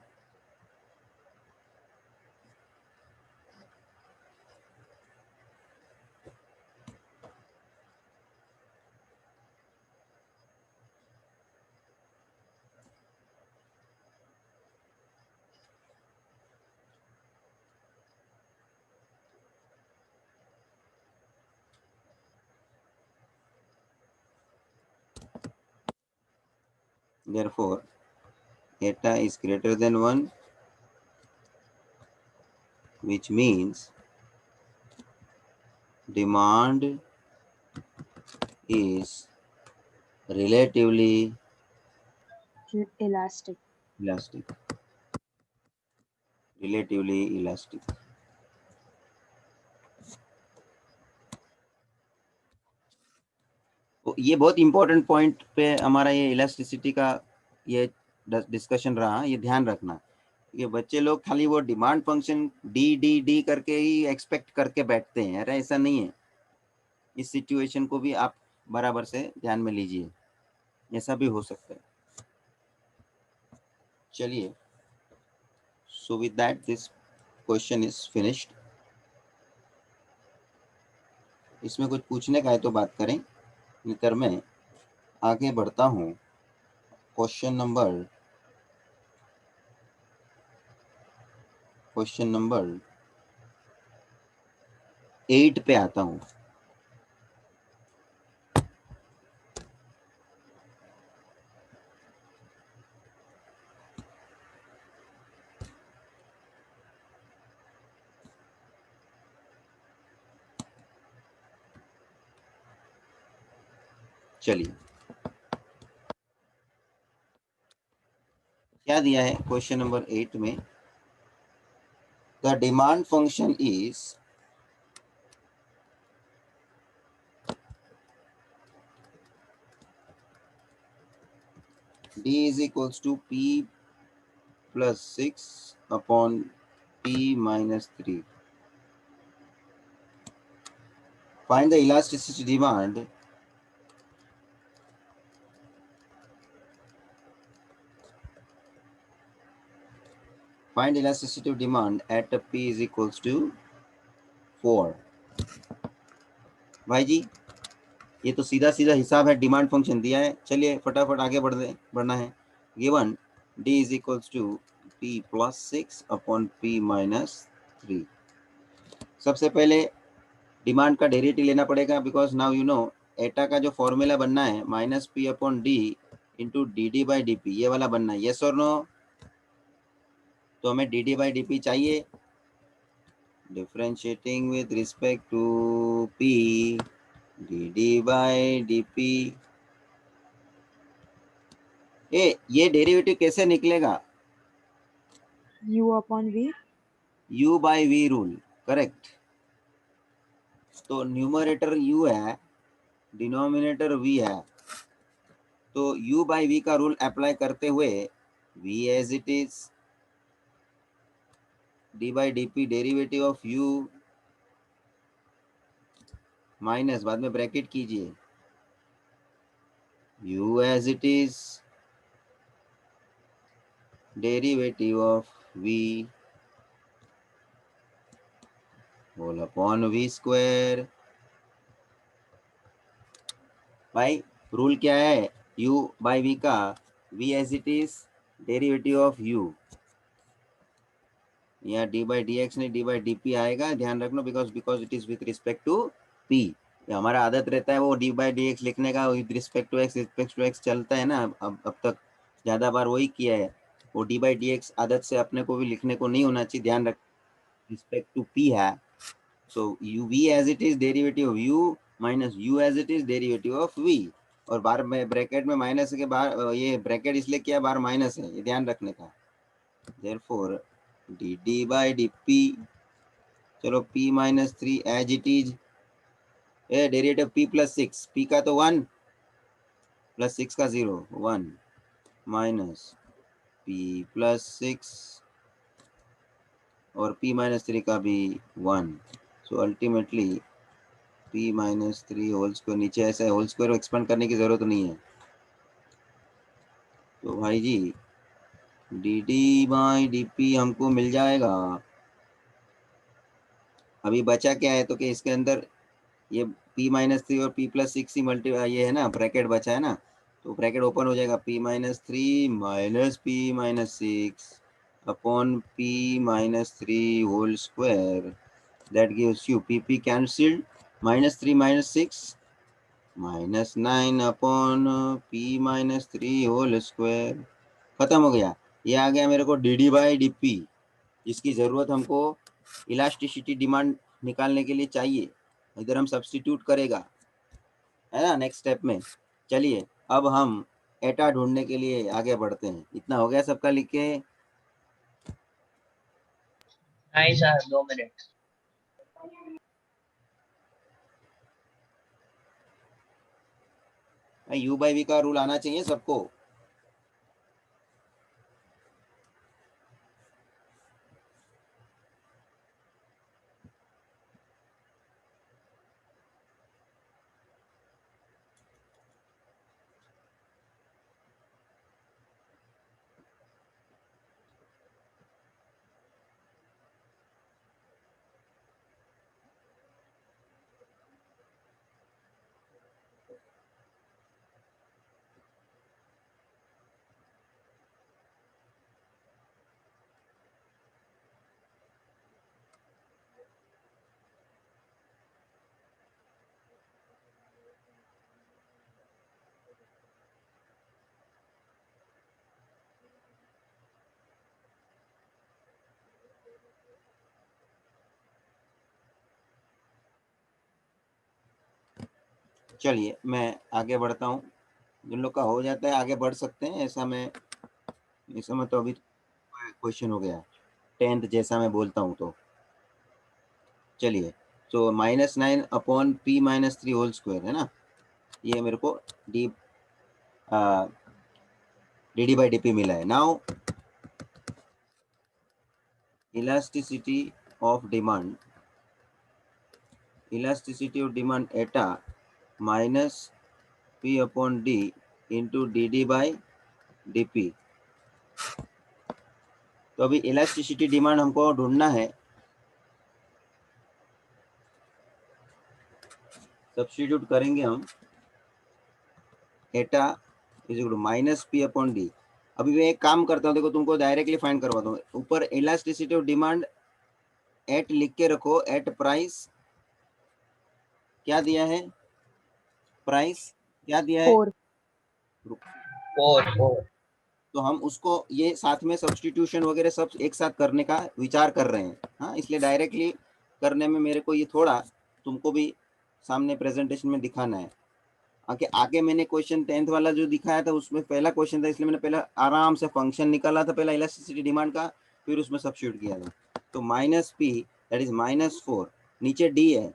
A: Therefore, eta is greater than 1, which means demand is relatively
B: elastic।
A: elastic. Relatively elastic. तो ये बहुत इंपॉर्टेंट पॉइंट पे हमारा ये इलास्टिसिटी का ये डिस्कशन रहा, ये ध्यान रखना। ये बच्चे लोग खाली वो demand function D D D करके ही एक्सपेक्ट करके बैठते हैं, अरे ऐसा नहीं है। इस सिचुएशन को भी आप बराबर से ध्यान में लीजिए, ऐसा भी हो सकता है। चलिए, so with that this question is finished. इसमें कुछ पूछने का है तो बात करें, नितर मैं आगे बढ़ता हूँ। क्वेश्चन नंबर 8 पे आता हूँ। चलिए, क्या दिया है क्वेश्चन नंबर 8 में, the demand function is d is equals to p plus 6 upon p minus 3. Find the elasticity demand of demand at p is equals to 4. भाई जी, ये तो सीधा सीधा हिसाब है, डिमांड फंक्शन दिया है। चलिए फटाफट आगे बढ़ना है। Given d is equals to p plus 6 upon p minus 3। सबसे पहले डिमांड का डेरिवेटिव लेना पड़ेगा, बिकॉज नाउ यू नो एटा का जो फॉर्मूला बनना है minus P upon d into D D by D P, ये वाला बनना है, यस और नो। तो हमें d D by D p चाहिए, differentiating with respect to p, d D by D P ये डेरिवेटिव कैसे निकलेगा?
B: U upon V.
A: u by v rule, correct. तो न्यूमरेटर u है, डिनोमिनेटर v है, तो u बाई वी का rule apply करते हुए v as it is d by D p derivative of u minus, बाद में ब्रैकेट कीजिए, u as it is derivative of v whole upon v square. भाई rule क्या है? u बाई v का v as it is derivative of u, या d by d x नहीं d by D p आएगा, ध्यान रखना, because it is with respect to p. हमारा आदत रहता है वो डी बाई डी एक्स लिखने का, विथ रिस्पेक्ट टू एक्स चलता है ना, अब तक ज़्यादा बार वही किया है। वो डी बाई डी एक्स आदत से अपने को भी लिखने को नहीं होना चाहिए, ध्यान रख, रिस्पेक्ट टू पी है। So u v as it is derivative of u minus u as it is derivative of v, और बार में ब्रैकेट में माइनस के बाहर, ये ब्रैकेट इसलिए किया बाहर माइनस है, ये ध्यान रखने का। Therefore d D by D p, चलो p minus 3 as it is, derivative p plus 6, p का तो 1 प्लस 6 का 0, 1 माइनस p प्लस 6 और p माइनस 3 का भी 1। So ultimately p minus 3 whole square, नीचे ऐसा होल स्क्वायर एक्सपेंड करने की जरूरत नहीं है। तो भाई G D D by D P हमको मिल जाएगा। अभी बचा क्या है, तो कि इसके अंदर ये p माइनस 3 और p प्लस 6 ही मल्टी, ये है ना ब्रैकेट बचा है ना, तो ब्रैकेट ओपन हो जाएगा, p minus 3 minus p minus 6 upon p minus 3 whole square, that gives you p cancelled, minus 3 minus 6 minus 9 upon p minus 3 whole square, खत्म हो गया। ये आ गया मेरे को d D by D p, जिसकी ज़रूरत हमको इलास्टिसिटी डिमांड निकालने के लिए चाहिए। इधर हम सब्स्टिट्यूट करेगा, है ना, नेक्स्ट स्टेप में। चलिए अब हम एटा ढूंढने के लिए आगे बढ़ते हैं। इतना हो गया सबका लिख के?
H: नहीं sir, 2 minute.
A: U by v का रूल आना चाहिए सबको। चलिए मैं आगे बढ़ता हूँ, जिन लोग का हो जाता है आगे बढ़ सकते हैं, ऐसा मैं इस समय तो अभी क्वेश्चन हो गया 10th जैसा मैं बोलता हूँ। तो चलिए, तो minus 9 upon p minus 3 whole square है ना, ये मेरे को d D by D p मिला है। Now elasticity of demand, elasticity of demand eta minus p upon d into D D by D p. तो अभी इलास्टिसिटी डिमांड हमको ढूंढना है, सब्स्टिट्यूट करेंगे हम, eta is equal to minus p upon d। अभी मैं एक काम करता हूँ, देखो तुमको डायरेक्टली फाइंड करवाता हूँ। ऊपर इलास्टिसिटी ऑफ डिमांड एट लिख के रखो, एट प्राइस क्या दिया है, प्राइस क्या दिया है,
B: 4.
H: 4
A: तो हम उसको ये साथ में सब्स्टिट्यूशन वगैरह सब एक साथ करने का विचार कर रहे हैं। हाँ, इसलिए डायरेक्टली करने में मेरे को ये थोड़ा तुमको भी सामने प्रेजेंटेशन में दिखाना है। आगे आगे मैंने क्वेश्चन 10th वाला जो दिखाया था उसमें पहला क्वेश्चन था, इसलिए मैंने पहला आराम से फंक्शन निकाला था पहला इलास्टिसिटी डिमांड का, फिर उसमें सब्स्टिट्यूट किया था। तो माइनस पी दैट इज -4, नीचे डी है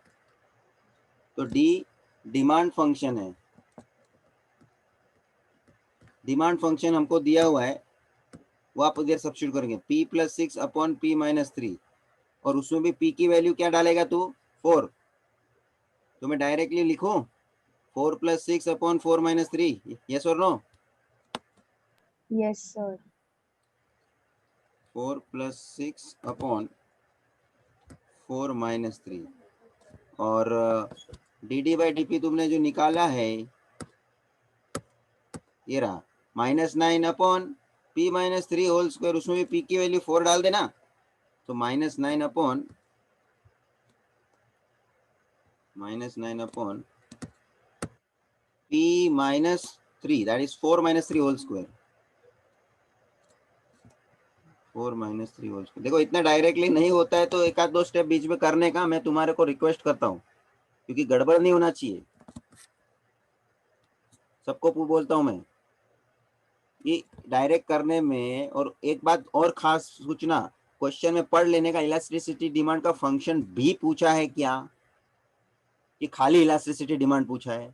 A: तो डी डिमांड फंक्शन है, डिमांड फंक्शन हमको दिया हुआ है वो आप इधर सब्स्टिट्यूट करेंगे, p + 6 अपॉन p - 3, और उसमें भी p की वैल्यू क्या डालेगा तू 4, तो मैं डायरेक्टली लिखूं 4 + 6 अपॉन 4 - 3, यस और नो?
B: Yes, sir.
A: 4 + 6 अपॉन 4 - 3, और dd/dp तुमने जो निकाला है ये रहा -9 अपॉन p - 3 होल स्क्वायर, उसमें भी p की वैल्यू 4 डाल देना, तो -9 upon p - 3 that is 4 - 3 whole square, 4 - 3 whole square. देखो इतना डायरेक्टली नहीं होता है तो एक आध दो स्टेप बीच में करने का मैं तुम्हारे को रिक्वेस्ट करता हूँ, क्योंकि गड़बड़ नहीं होना चाहिए, सबको बोलता हूँ मैं ये डायरेक्ट करने में। और एक बात और खास सूचना, क्वेश्चन में पढ़ लेने का इलास्टिसिटी डिमांड का फंक्शन भी पूछा है क्या, कि खाली इलास्टिसिटी डिमांड पूछा है,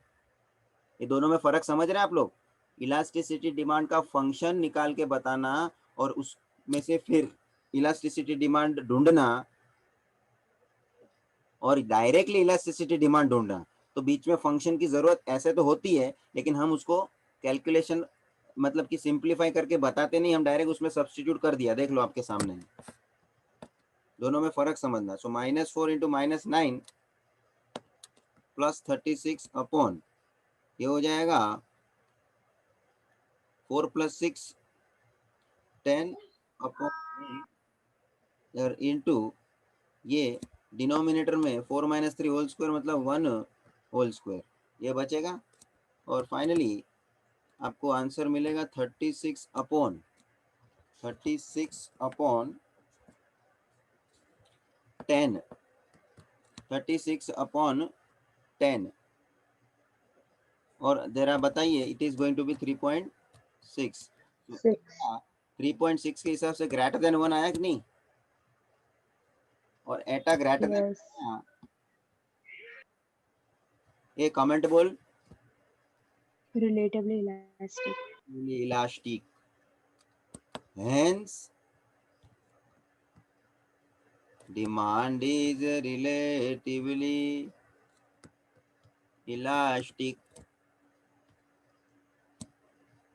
A: ये दोनों में फर्क समझ रहे हैं आप लोग? इलास्टिसिटी डिमांड का फंक्शन निकाल के बताना और उसमें से फिर इलास्टिसिटी डिमांड ढूंढना, और डायरेक्टली इलास्टिसिटी डिमांड ढूंढना, तो बीच में फंक्शन की जरूरत ऐसे तो होती है, लेकिन हम उसको कैलकुलेशन मतलब कि सिंप्लीफाई करके बताते नहीं, हम डायरेक्ट उसमें सब्स्टिट्यूट कर दिया, देख लो आपके सामने, दोनों में फर्क समझना। सो -4 × -9 + 36 अपॉन ये हो जाएगा 4 + 6 10 अपॉन और इंटू ये डिनोमिनेटर में 4 - 3 होल स्क्वायर मतलब 1 होल स्क्वायर, ये बचेगा, और फाइनली आपको आंसर मिलेगा 36 अपॉन 10, 36 अपॉन 10, और जरा बताइए it is going to be 3.6,
B: 6.
A: 3.6 के हिसाब से ग्रेटर देन 1 आया कि नहीं, और एटा ग्रेटर देन
B: Yes.
A: ये कमेंट बोल,
B: Relatively elastic.
A: Elastic, hence demand is relatively elastic।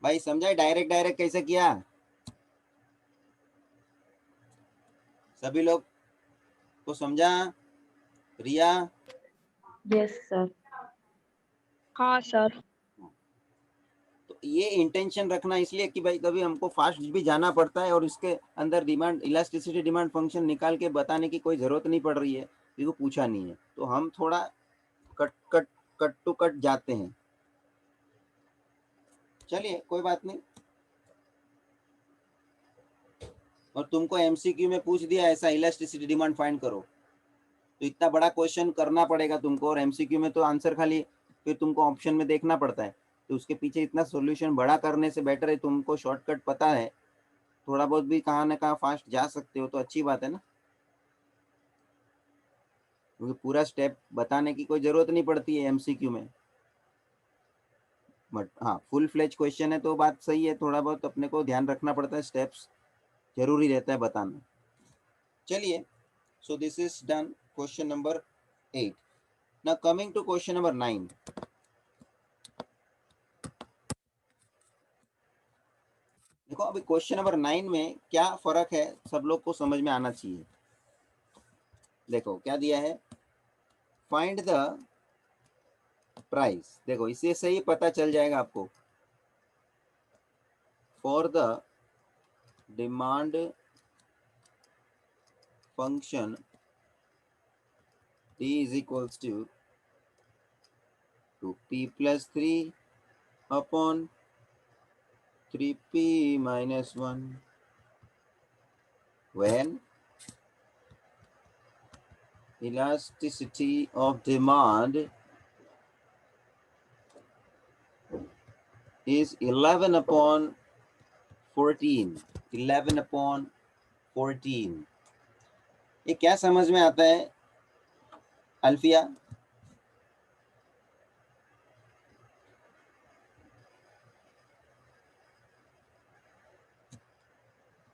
A: भाई समझा डायरेक्ट डायरेक्ट कैसे किया सभी लोग को समझा? रिया?
D: Yes, sir.
G: हाँ सर।
A: तो ये इंटेंशन रखना इसलिए कि भाई कभी हमको फास्ट भी जाना पड़ता है और इसके अंदर डिमांड इलास्टिसिटी डिमांड फंक्शन निकाल के बताने की कोई जरूरत नहीं पड़ रही है, क्योंकि पूछा नहीं है, तो हम थोड़ा कट टू कट जाते हैं। चलिए कोई बात नहीं, और तुमको एमसीक्यू में पूछ दिया ऐसा इलास्टिसिटी डिमांड फाइंड करो, तो इतना बड़ा क्वेश्चन करना पड़ेगा तुमको, और एमसीक्यू में तो आंसर खाली फिर तुमको ऑप्शन में देखना पड़ता है, तो उसके पीछे इतना सॉल्यूशन बड़ा करने से बेटर है तुमको शॉर्टकट पता है, थोड़ा बहुत भी कहाँ ना कहाँ फास्ट जा सकते हो तो अच्छी बात है ना, क्योंकि पूरा स्टेप बताने की कोई जरूरत नहीं पड़ती है एमसीक्यू में। बट हाँ फुल फ्लेज क्वेश्चन है तो बात सही है, थोड़ा बहुत अपने को ध्यान रखना पड़ता है, स्टेप्स जरूरी रहता है बताना। चलिए, so this is done question number 8। Now coming to question number 9। देखो अभी क्वेश्चन नंबर 9 में क्या फर्क है सब लोग को समझ में आना चाहिए। देखो क्या दिया है, फाइंड द प्राइस, देखो इससे सही पता चल जाएगा आपको, for the demand function d is equals to 2p + 3 upon 3p - 1 when elasticity of demand is 11 upon 14. 11 upon 14. ये क्या समझ में आता है अल्फिया?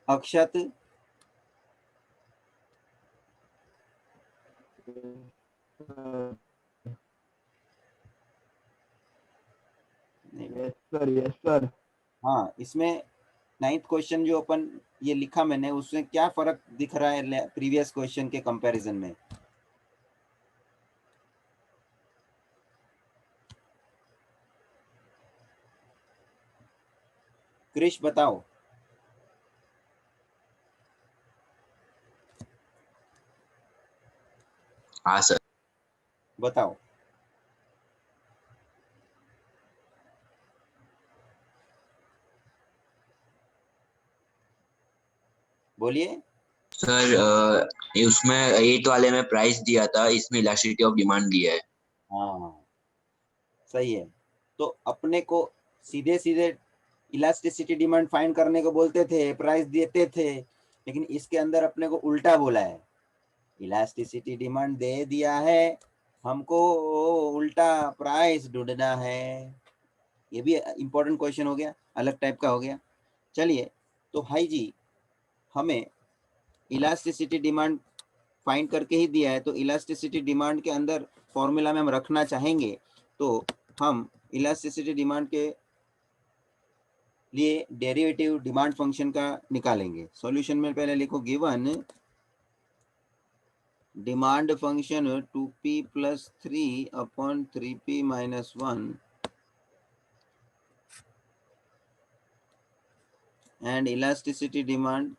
A: अक्षत?
I: Yes sir.
A: हाँ, इसमें 9th क्वेश्चन जो अपन ये लिखा मैंने, उसमें क्या फर्क दिख रहा है प्रीवियस क्वेश्चन के कंपैरिजन में? क्रिश बताओ।
F: हाँ सर।
A: बताओ। बोलिए।
F: सर उसमें 8 वाले में प्राइस दिया था, इसमें इलास्टिसिटी ऑफ डिमांड दिया है।
A: हाँ, सही है। तो अपने को सीधे सीधे इलास्टिसिटी डिमांड फाइंड करने को बोलते थे, प्राइस देते थे, लेकिन इसके अंदर अपने को उल्टा बोला है। इलास्टिसिटी डिमांड दे दिया है, हमको उल्टा प्राइस ढूंढना है। ये भी इंपॉर्टेंट क्वेश्चन हो गया, अलग टाइप का हो गया। चलिए, तो भाई जी हमें इलास्टिसिटी डिमांड फाइंड करके ही दिया है, तो इलास्टिसिटी डिमांड के अंदर फॉर्मूला में हम रखना चाहेंगे, तो हम इलास्टिसिटी डिमांड के लिए डेरिवेटिव डिमांड फंक्शन का निकालेंगे। सॉल्यूशन में पहले लिखो given demand function 2p + 3 upon 3p - 1 and elasticity demand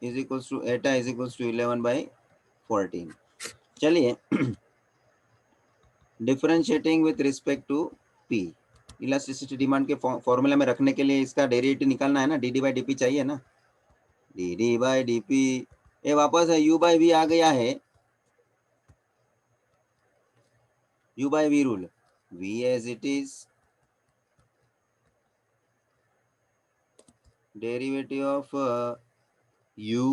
A: is equals to eta is equals to 11/14. चलिए, differentiating with respect to p, elasticity demand के फॉर्मूला में रखने के लिए इसका डेरिवेटिव निकालना है ना, dd/dp चाहिए ना, dd/dp। ये वापस है u/v आ गया है, u/v rule, v as it is, derivative of u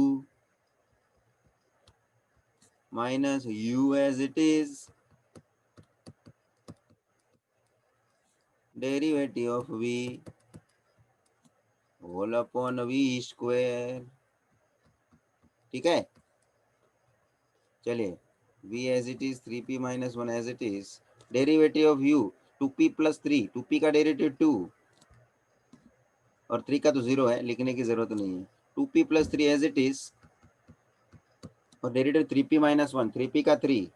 A: minus u as it is, derivative of v whole upon v square। ठीक है, चलिए, v as it is, 3p - 1 as it is, derivative of u 2p + 3, 2p का derivative 2 और 3 का तो 0 है, लिखने की जरूरत नहीं है। 2p + 3 as it is और डेरिवेटिव 3p - 1, 3p का 3,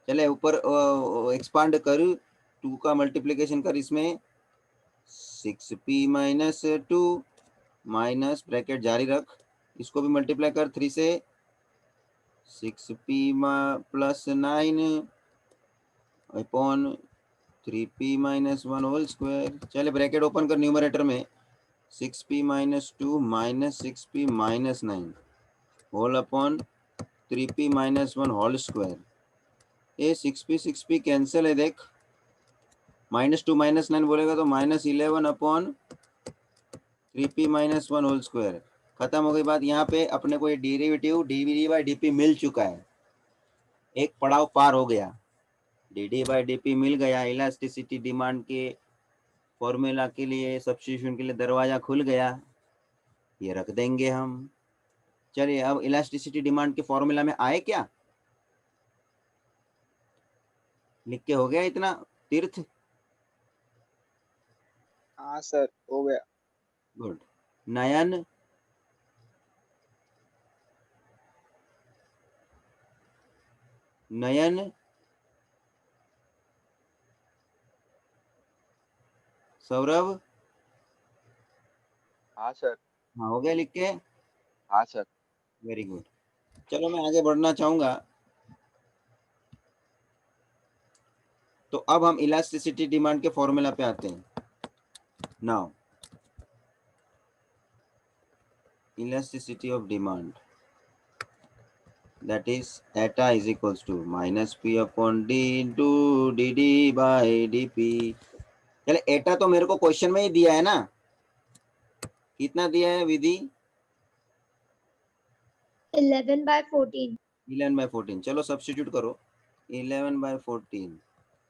A: चले ऊपर एक्सपांड कर, 2 का मल्टीप्लिकेशन कर, इसमें 6p - 2 माइनस ब्रैकेट जारी रख, इसको भी मल्टीप्लाई कर 3 से, 6p + 9 upon 3p - 1 whole square. चले ब्रैकेट ओपन कर, न्यूमरेटर में 6p - 2 minus 6p - 9 whole upon 3p - 1 whole square. ये 6p कैंसिल है, देख, -2 - 9 बोलेगा तो -11 अपॉन 3p - 1 होल स्क्वायर। खत्म हो गई बात। यहाँ पे अपने को ये डेरिवेटिव dd/dp मिल चुका है, एक पड़ाव पार हो गया, dd/dp मिल गया, इलास्टिसिटी डिमांड के फॉर्मूला के लिए, सब्स्टिट्यूशन के लिए दरवाजा खुल गया, ये रख देंगे हम। चलिए, अब इलास्टिसिटी डिमांड के फॉर्मूला में आए क्या, लिख के हो गया इतना तीर्थ?
I: हाँ सर, हो गया।
A: गुड। नयन, नयन, सौरभ,
I: हाँ सर।
A: हाँ हो गया लिख के?
I: हाँ सर।
A: Very good. चलो मैं आगे बढ़ना चाहूंगा। तो अब हम इलास्टिसिटी डिमांड के फॉर्मूला पे आते हैं। Now elasticity of demand, that is eta is equals to minus p upon d into dd by dp. चले एटा तो मेरे को क्वेश्चन में ही दिया है ना, कितना दिया है विधि?
C: 11/14.
A: 11/14. चलो सब्स्टिट्यूट करो 11/14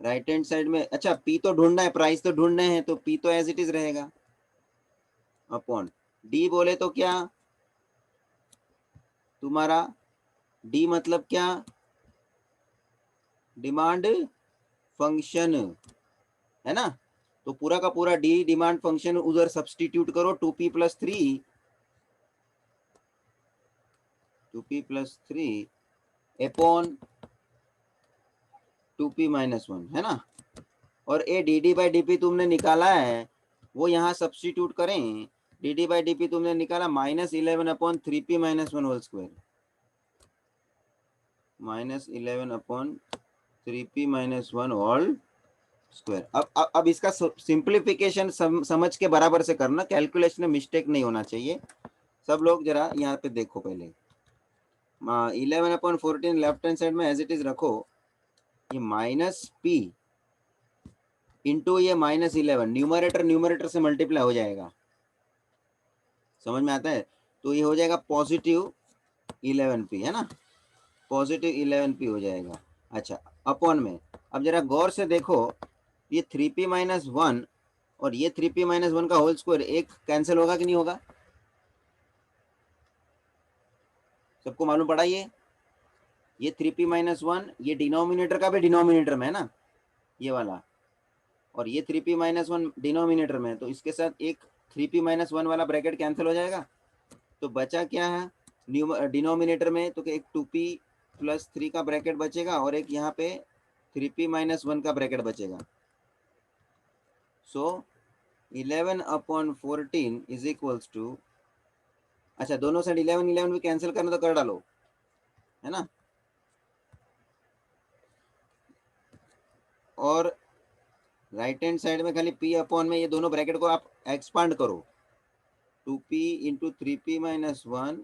A: राइट हैंड साइड में। अच्छा पी तो ढूंढना है, प्राइस तो ढूंढने हैं, तो पी तो एज इट इज रहेगा अपॉन डी। बोले तो क्या तुम्हारा डी मतलब क्या? डिमांड फंक्शन है ना, तो पूरा का पूरा डी डिमांड फंक्शन उधर सब्स्टिट्यूट करो 2p + 3 2p + 3 अपॉन 2p - 1 है ना। और ए डी बाई डी तुमने निकाला है, वो यहाँ सब्स्टिट्यूट करें। डी बाई डी तुमने निकाला -11 upon 3p - 1 whole square, -11 upon 3p - 1 whole square. अब इसका सिंप्लीफिकेशन समझ के बराबर से करना, कैलकुलेशन में मिस्टेक नहीं होना चाहिए। सब लोग जरा यहाँ पे देखो पहले, 11/14 लेफ्ट हैंड साइड में एज इट इज रखो, ये -p इंटू ये -11 न्यूमरेटर से मल्टीप्लाई हो जाएगा, समझ में आता है? तो ये हो जाएगा पॉजिटिव 11p है ना, पॉजिटिव 11p हो जाएगा। अच्छा अपॉन में अब जरा गौर से देखो, ये 3p - 1 और ये 3p - 1 का होल स्क्वायर एक कैंसिल होगा कि नहीं होगा? सबको मालूम पड़ा? ये 3p - 1 ये डिनोमिनेटर का भी डिनोमिनेटर में है ना, ये वाला, और ये 3p - 1 डिनोमिनेटर में, तो इसके साथ एक 3p - 1 वाला ब्रैकेट कैंसिल हो जाएगा। तो बचा क्या है डिनोमिनेटर में? तो एक 2p + 3 का ब्रैकेट बचेगा और एक यहाँ पे 3p - 1 का ब्रैकेट बचेगा। सो 11/14 इज इक्वल्स टू, अच्छा दोनों साइड 11 भी कैंसिल करना तो कर डालो है ना, और राइट हैंड साइड में खाली p अपॉन में ये दोनों ब्रैकेट को आप एक्सपांड करो, 2p into 3p - 1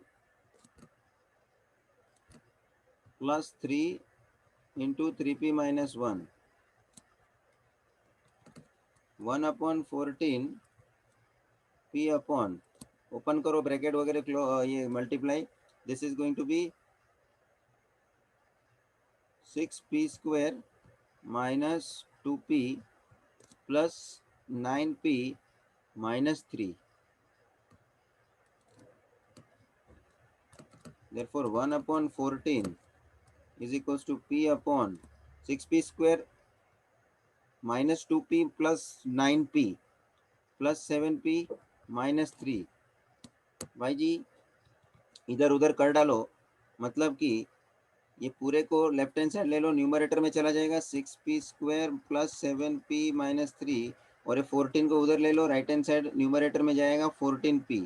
A: plus 3 into 3p - 1 1/14 p upon, open करो ब्रैकेट वगैरह, ये multiply, this is going to be 6p square minus 2p plus 9p - 3, therefore 1/14 is equals to p upon 6p square minus 2p plus 9p plus 7p - 3। भाई जी इधर उधर कर डालो, मतलब कि ये पूरे को लेफ्ट हैंड साइड ले लो, न्यूमरेटर में चला जाएगा 6p स्क्वायर प्लस 7p - 3, और ये 14 को उधर ले लो, राइट हैंड साइड न्यूमरेटर में जाएगा 14p।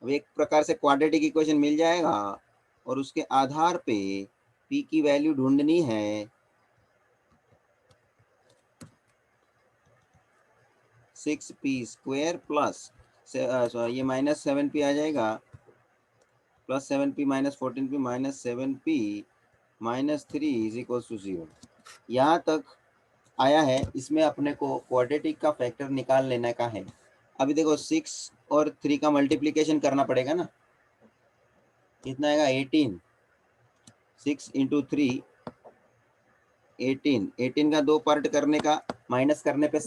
A: अब एक प्रकार से क्वाड्रेटिक इक्वेशन मिल जाएगा और उसके आधार पे p की वैल्यू ढूंढनी है। 6p स्क्वायर प्लस ये -7p आ जाएगा, plus 7p - 14p - 7p - 3 is equals to 0। यहाँ तक आया है, इसमें अपने को क्वाड्रेटिक का फैक्टर निकाल लेने का है। अभी देखो 6 और 3 का मल्टीप्लिकेशन करना पड़ेगा ना, कितना आएगा 18, 6 इंटू 3 18 का 2 पार्ट करने का, माइनस करने पे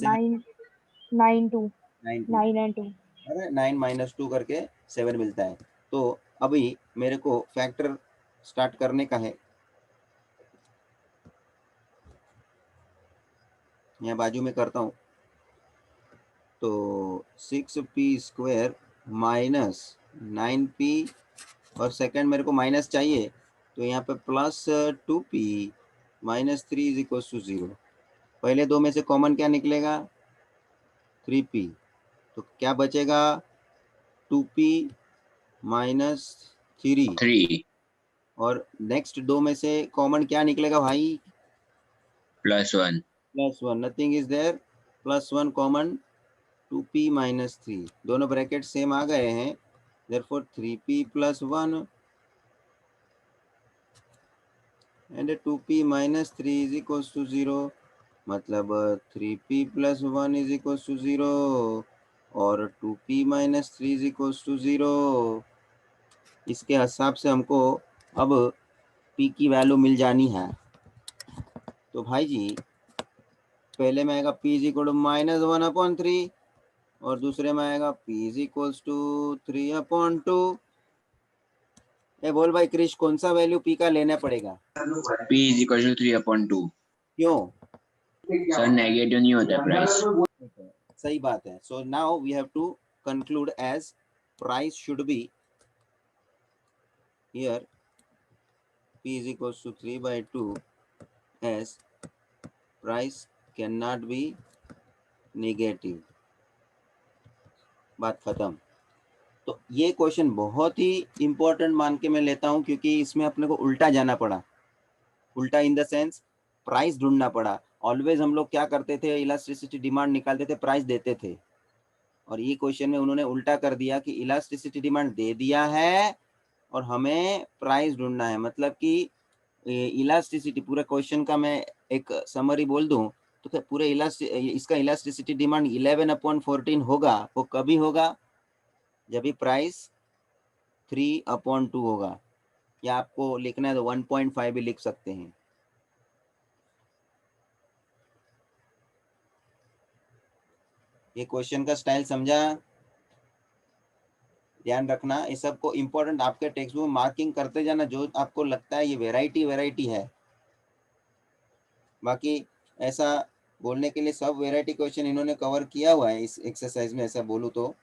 B: 9 2 9 and 2
A: अरे 9 - 2 करके 7 मिलता है। तो अभी मेरे को फैक्टर स्टार्ट करने का है, यहाँ बाजू में करता हूँ। तो 6p स्क्वायर माइनस 9p, और सेकंड मेरे को माइनस चाहिए, तो यहाँ पे plus 2p - 3 is equal to 0। पहले दो में से कॉमन क्या निकलेगा? 3p, तो क्या बचेगा? 2p - 3, और नेक्स्ट दो में से कॉमन क्या निकलेगा भाई?
F: +1,
A: nothing is there, +1 common, 2p - 3, दोनों ब्रैकेट सेम आ गए हैं, therefore 3p + 1 and 2p minus 3 is equals to 0, मतलब 3p plus 1 is equals to 0 और 2p minus 3 is equals to 0। इसके हिसाब से हमको अब p की वैल्यू मिल जानी है। तो भाई जी पहले में आएगा p is equal to minus 1/3 और दूसरे में आएगा p इज इक्वल्स टू 3/2। ए बोल भाई क्रिश, कौन सा वैल्यू p का लेना पड़ेगा?
F: p is equal to 3/2।
A: क्यों?
F: सर नेगेटिव नहीं होता प्राइस।
A: सही बात है। So now we have to conclude as price should be here p is equals to 3/2 as price cannot be negative। बात खत्म। तो ये क्वेश्चन बहुत ही इंपॉर्टेंट मान के मैं लेता हूं, क्योंकि इसमें अपने को उल्टा जाना पड़ा। उल्टा इन द सेंस प्राइस ढूंढना पड़ा। ऑलवेज हम लोग क्या करते थे, इलास्टिसिटी डिमांड निकालते थे, प्राइस देते थे, और ये क्वेश्चन में उन्होंने उल्टा कर दिया कि इलास्टिसिटी डिमांड दे दिया है और हमें प्राइस ढूंढना है। मतलब कि इलास्टिसिटी, पूरे क्वेश्चन का मैं एक समरी बोल दूं तो पूरे इसका इलास्टिसिटी डिमांड 11/14 होगा। वो कभी होगा? जब भी प्राइस 3/2 होगा, या आपको लिखना है तो 1.5 भी लिख सकते हैं। ये क्वेश्चन का स्टाइल समझा? ध्यान रखना, ये सबको इंपॉर्टेंट आपके टेक्स्ट बुक मार्किंग करते जाना, जो आपको लगता है ये वेराइटी है। बाकी ऐसा बोलने के लिए सब वेराइटी क्वेश्चन इन्होंने कवर किया हुआ है इस एक्सरसाइज में, ऐसा बोलूं तो।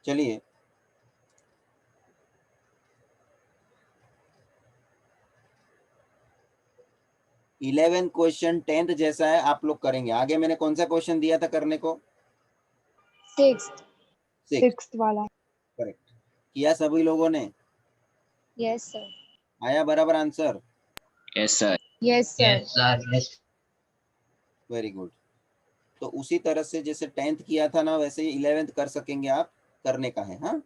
A: चलिए 11th क्वेश्चन 10th जैसा है, आप लोग करेंगे। आगे मैंने कौन सा क्वेश्चन दिया था करने को?
B: 6th वाला।
A: करेक्ट किया सभी लोगों ने?
E: Yes sir.
A: आया बराबर answer?
F: Yes sir.
E: Yes sir.
A: Very good. तो उसी तरह से जैसे 10th किया था ना, वैसे ही 11th कर सकेंगे आप, करने का है। हाँ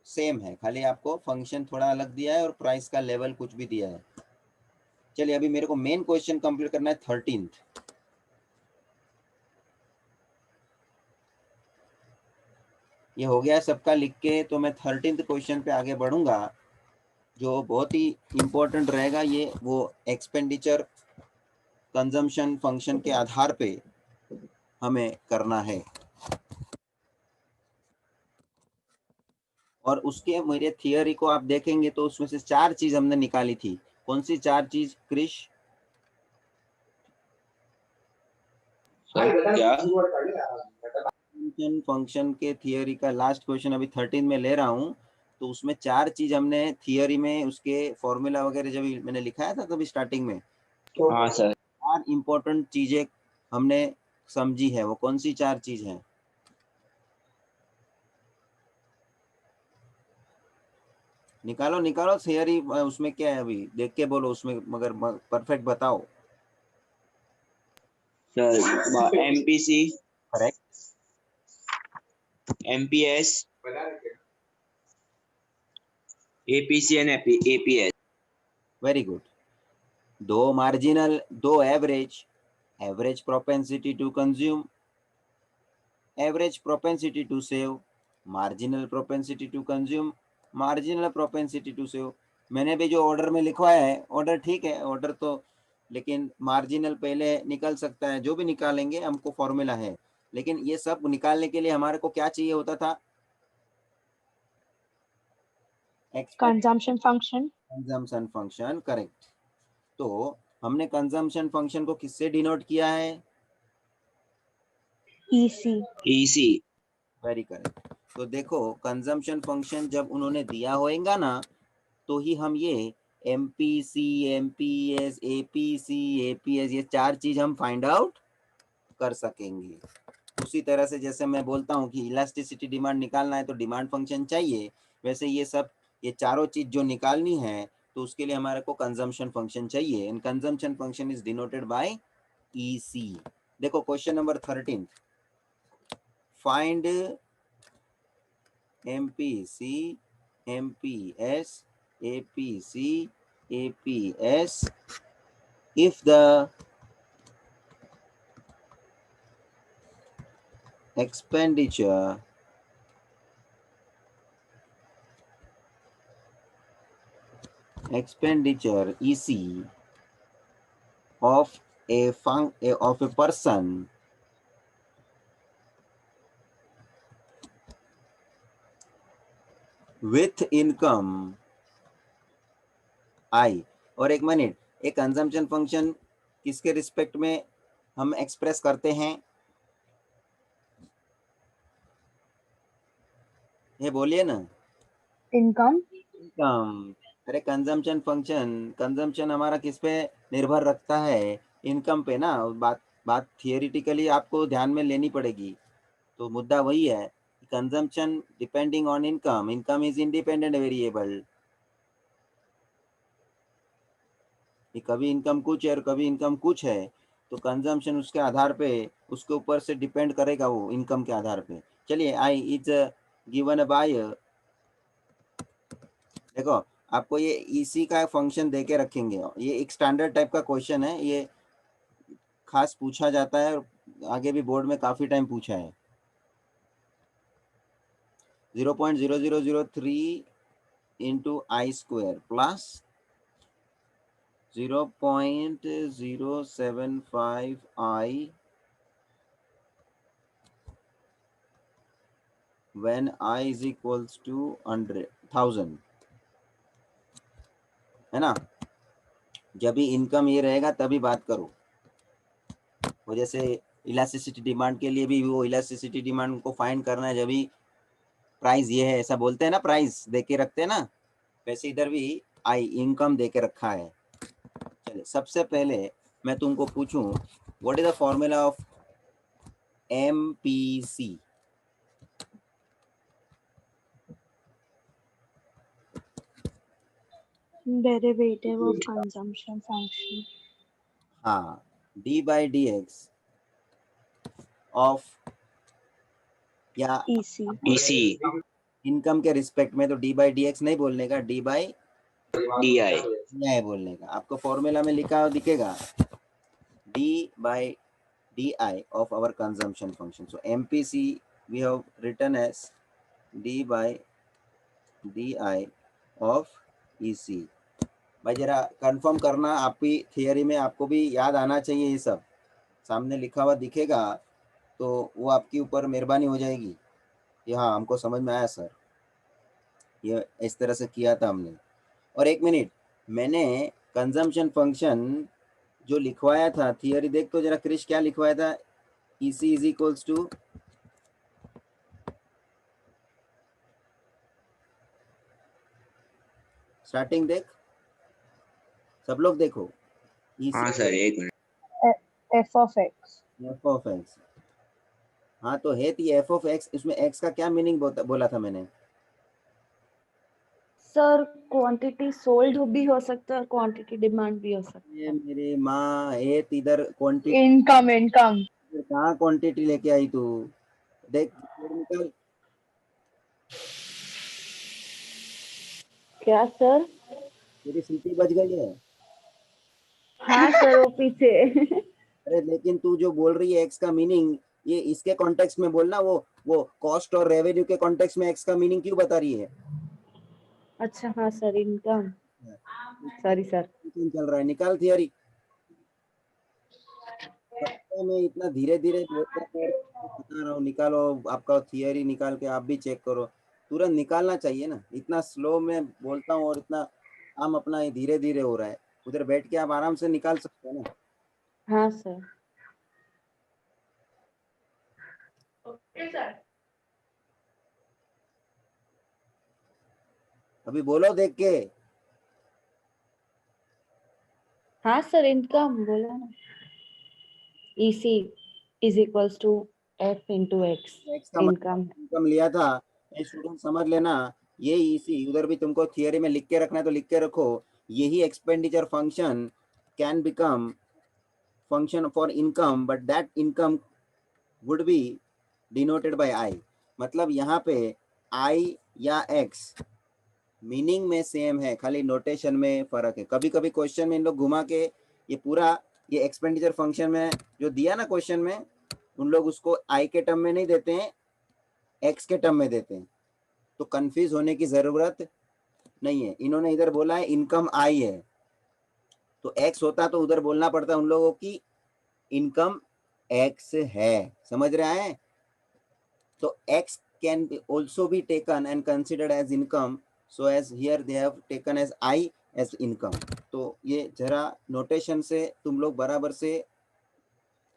A: सेम है, खाली आपको फंक्शन थोड़ा अलग दिया है और प्राइस का लेवल कुछ भी दिया है। चलिए अभी मेरे को मेन क्वेश्चन कंप्लीट करना है 13th। ये हो गया सबका लिख के, तो मैं 13th क्वेश्चन पे आगे बढ़ूंगा, जो बहुत ही इंपॉर्टेंट रहेगा। ये वो एक्सपेंडिचर कंजम्पशन फंक्शन के आधार पे हमें करना है। और उसके मेरे थियरी को आप देखेंगे तो उसमें से 4 चीज हमने निकाली थी। कौन सी 4 चीज क्रिश?
F: क्या?
A: फंक्शन के थियरी का लास्ट क्वेश्चन अभी 13 में ले रहा हूँ, तो उसमें 4 चीज हमने थियरी में उसके फॉर्मूला वगैरह जब मैंने लिखाया था तभी स्टार्टिंग में,
F: हाँ सर।
A: 4 इंपॉर्टेंट चीजें हमने समझी है। वो कौन सी 4 चीज हैं? निकालो थियरी। उसमें क्या है अभी देख के बोलो, उसमें मगर परफेक्ट बताओ।
F: Sir MPC,
A: correct,
F: MPS, APC and APS.
A: Very good. 2 marginal, 2 average, average propensity to consume, average propensity to save, marginal propensity to consume, marginal propensity to save. मैंने भी जो ऑर्डर में लिखवाया है, ऑर्डर ठीक है ऑर्डर तो, लेकिन मार्जिनल पहले निकल सकता है। जो भी निकालेंगे हमको फॉर्मूला है, लेकिन ये सब निकालने के लिए हमारे को क्या चाहिए होता था?
B: Consumption function.
A: करेक्ट। तो हमने कंजम्पशन फंक्शन को किससे डिनोट किया है?
B: EC।
A: Very correct. तो देखो कंजम्पशन फंक्शन जब उन्होंने दिया होएगा ना, तो ही हम ये MPC, MPS, APC, APS ये 4 चीज हम फाइंड आउट कर सकेंगे। उसी तरह से जैसे मैं बोलता हूँ कि इलास्टिसिटी डिमांड निकालना है तो डिमांड फंक्शन चाहिए, वैसे ये सब ये चारों चीज जो निकालनी है तो उसके लिए हमारे को कंजम्पशन फंक्शन चाहिए, and consumption function is denoted by EC. देखो question number 13, find MPC, MPS, APC, APS if the expenditure EC of a person with income I. और एक मिनट, एक कंजम्पशन फंक्शन किसके रिस्पेक्ट में हम एक्सप्रेस करते हैं, ये बोलिए ना.
B: Income
A: income. अरे कंजम्पशन फंक्शन, कंजम्पशन हमारा किस पे निर्भर रखता है, इनकम पे ना. बात थियोरिटिकली आपको ध्यान में लेनी पड़ेगी. तो मुद्दा वही है, consumption depending on income, income is independent variable. कभी इनकम कुछ है और कभी इनकम कुछ है, तो कंजम्पशन उसके आधार पे, उसके ऊपर से डिपेंड करेगा वो इनकम के आधार पे. चलिए, आई इज गिवन बाय, देखो आपको ये EC का फंक्शन देके रखेंगे. ये एक स्टैंडर्ड टाइप का क्वेश्चन है, ये खास पूछा जाता है और आगे भी बोर्ड में काफी टाइम पूछा है. 0.0003 into I square plus 0.075 I when I is equals to 100,000, है ना. जब भी इनकम ये रहेगा तभी बात करो. वो जैसे इलास्टिसिटी डिमांड के लिए भी वो इलास्टिसिटी डिमांड को फाइंड करना है, जब भी प्राइस ये है ऐसा बोलते हैं ना, प्राइस दे के रखते हैं ना, वैसे इधर भी आई इनकम दे के रखा है. चलिए, सबसे पहले मैं तुमको पूछूं, what is the formula of MPC?
B: Derivative of consumption function.
A: हाँ, d/dx ऑफ, या
B: EC
A: इनकम के रिस्पेक्ट में तो d/dx नहीं बोलने का, d/di बोलने का. आपको फॉर्मूला में लिखा दिखेगा d/di of our consumption function. So MPC we have written as d/di of EC. भाई जरा कंफर्म करना, आपकी थियरी में आपको भी याद आना चाहिए. ये सब सामने लिखा हुआ दिखेगा तो वो आपके ऊपर मेहरबानी हो जाएगी कि हाँ हमको समझ में आया सर, ये इस तरह से किया था हमने. और एक मिनट, मैंने कंजम्पशन फंक्शन जो लिखवाया था थियरी देख तो जरा क्रिश, क्या लिखवाया था. EC is equals to, starting देख, सब लोग देखो.
F: हाँ सर, एक मिनट.
B: f of x.
A: हाँ तो है तो f of x, इसमें x का क्या मीनिंग बोला था मैंने.
D: सर क्वांटिटी सोल्ड भी हो सकता है और क्वांटिटी डिमांड भी हो सकता है.
A: ये मेरी माँ, है इधर क्वांटिटी,
B: इनकम
A: कहाँ क्वांटिटी लेके आई तू. देख निकल.
D: क्या सर?
A: तेरी सीटी बज गई है.
D: हाँ सर, वो पीछे.
A: अरे लेकिन तू जो बोल रही है एक्स का मीनिंग, ये इसके कॉन्टेक्स्ट में बोलना, वो कॉस्ट और रेवेन्यू के कॉन्टेक्स्ट में एक्स का मीनिंग क्यों बता रही है.
D: अच्छा हाँ सर, इनकम. Sorry sir.
A: चल रहा है, निकाल थियरी. मैं इतना धीरे धीरे बता रहा हूँ, निकालो आपका थियरी, निकाल के आप भी चेक करो. तुरंत निकालना चाहिए ना, इतना स्लो में बोलता हूँ और इतना काम अपना धीरे धीरे हो रहा है. उधर बैठ के आप आराम से निकाल सकते हो ना.
D: हाँ सर. Okay sir.
A: अभी बोलो देख के.
D: हाँ सर, इनकम बोला ना. EC is equals to F into X.
A: Income लिया था, स्टूडेंट समझ लेना. ये EC उधर भी तुमको थियरी में लिख के रखना है तो लिख के रखो, यही expenditure function can become function for income, but that income would be denoted by I. मतलब यहाँ पे आई या एक्स मीनिंग में सेम है, खाली नोटेशन में फर्क है। कभी कभी क्वेश्चन में इन लोग घुमा के ये पूरा ये एक्सपेंडिचर फंक्शन में जो दिया ना क्वेश्चन में, उन लोग उसको आई के टर्म में नहीं देते हैं, एक्स के टर्म में देते हैं, तो कंफ्यूज होने की जरूरत नहीं है। इन्होंने इधर बोला है इनकम आई है, तो एक्स होता तो उधर बोलना पड़ता उन लोगों की इनकम एक्स है। समझ रहा है? तो x can also be taken and considered as income, so as here they have taken as I as income. तो ये जरा नोटेशन से तुम लोग बराबर से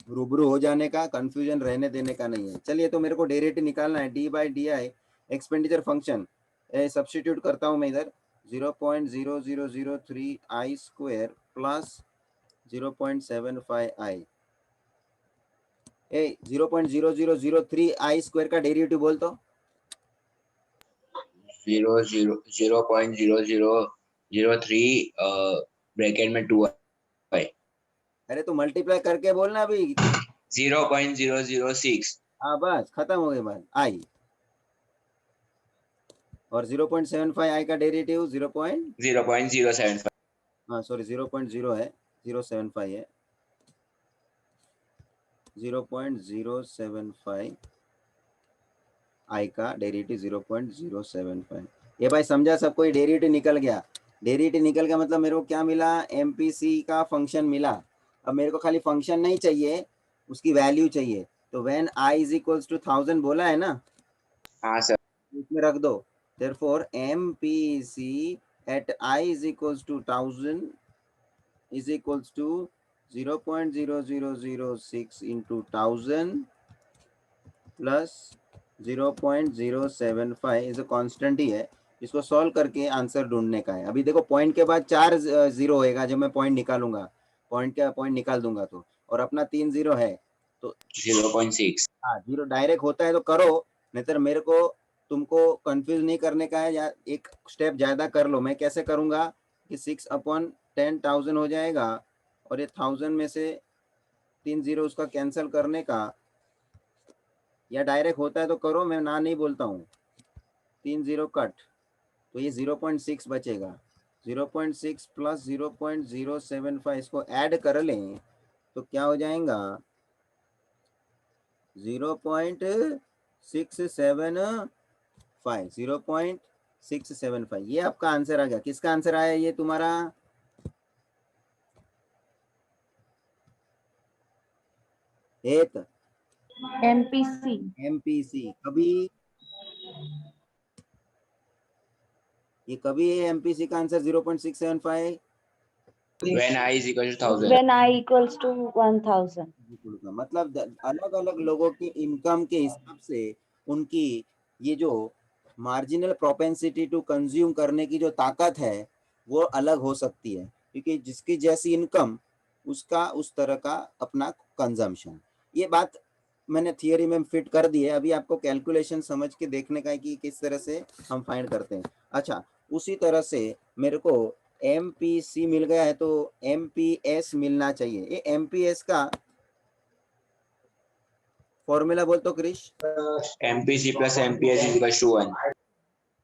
A: रूबरू हो जाने का, कंफ्यूजन रहने देने का नहीं है। चलिए, तो मेरे को डेरिवेटिव निकालना है, D by D I expenditure function. Substitute करता हूँ मैं इधर 0.0003 आई स्क्वायर प्लस 0.75 आई। 0.0003 आई स्क्वायर का डेरिवेटिव बोल तो
F: 0.0003 ब्रैकेट में 2 आई।
A: अरे तो मल्टीप्लाई करके बोलना अभी।
F: 0.006।
A: हाँ बस खत्म हो गई बात, आई। और 0.75 आई का डेरिवेटिव
F: 0.075।
A: हाँ सॉरी 0.0 है, 0.75 है, 0.075 आई का डेरिवेटिव 0.075। ये भाई समझा सबको? ये डेरिवेटिव निकल गया। डेरिवेटिव निकल गया मतलब मेरे को क्या मिला? एमपीसी का फंक्शन मिला। अब मेरे को खाली फंक्शन नहीं चाहिए, उसकी वैल्यू चाहिए। तो when I is equals to 1000 बोला है ना?
F: हाँ सर।
A: इसमें रख दो। Therefore MPC at I is equals to 1000 is equals to 0.0006 into 1000 plus 0.075 is constant ही है। इसको सॉल्व करके आंसर ढूंढने का है। अभी देखो पॉइंट के बाद 4 जीरो होएगा जब मैं पॉइंट निकालूंगा, पॉइंट निकाल दूंगा तो, और अपना 3 जीरो है तो
F: 0.6।
A: हाँ जीरो डायरेक्ट होता है तो करो, नहीं तो मेरे को तुमको कंफ्यूज नहीं करने का है, या एक स्टेप ज्यादा कर लो। मैं कैसे करूंगा कि 6/10,000 हो जाएगा, और ये 1000 में से 3 जीरो उसका कैंसिल करने का, या डायरेक्ट होता है तो करो, मैं ना नहीं बोलता हूँ। 3 जीरो कट, तो ये 0.6 बचेगा। 0.6 प्लस 0.075 इसको ऐड कर लें तो क्या हो जाएगा? 0.675। ये आपका आंसर आ गया। किसका आंसर आया ये तुम्हारा? एक एमपीसी। कभी ये कभी है एमपीसी का answer 0.675
F: When I is equal to 1000।
D: When I equals to 1000.
A: मतलब अलग अलग लोगों की इनकम के हिसाब से उनकी ये जो मार्जिनल प्रोपेंसिटी टू कंज्यूम करने की जो ताकत है वो अलग हो सकती है, क्योंकि जिसकी जैसी इनकम उसका उस तरह का अपना कंजम्पशन। ये बात मैंने थियरी में फिट कर दी है। अभी आपको कैलकुलेशन समझ के देखने का है कि किस तरह से हम फाइंड करते हैं। अच्छा, उसी तरह से मेरे को एमपीसी मिल गया है तो एमपीएस मिलना चाहिए। ये एमपीएस का फॉर्मूला बोल तो Krish.
F: MPC plus MPS is equal to 1।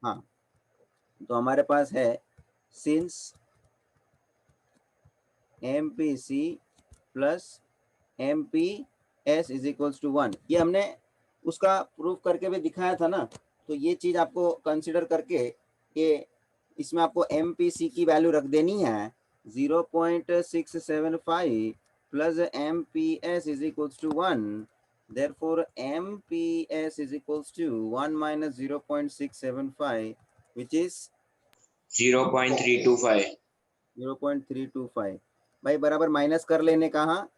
A: हाँ, तो हमारे पास है since MPC plus MPS is equals to 1। ये हमने उसका प्रूफ करके भी दिखाया था ना, तो ये चीज आपको कंसिडर करके ये इसमें आपको एमपीसी की वैल्यू रख देनी है 0.675 plus MPS is equals to 1। Therefore, MPS is equals to 1 minus 0.675, which is
F: 0.325।
A: 0.325। भाई बराबर माइनस कर लेने का। हाँ,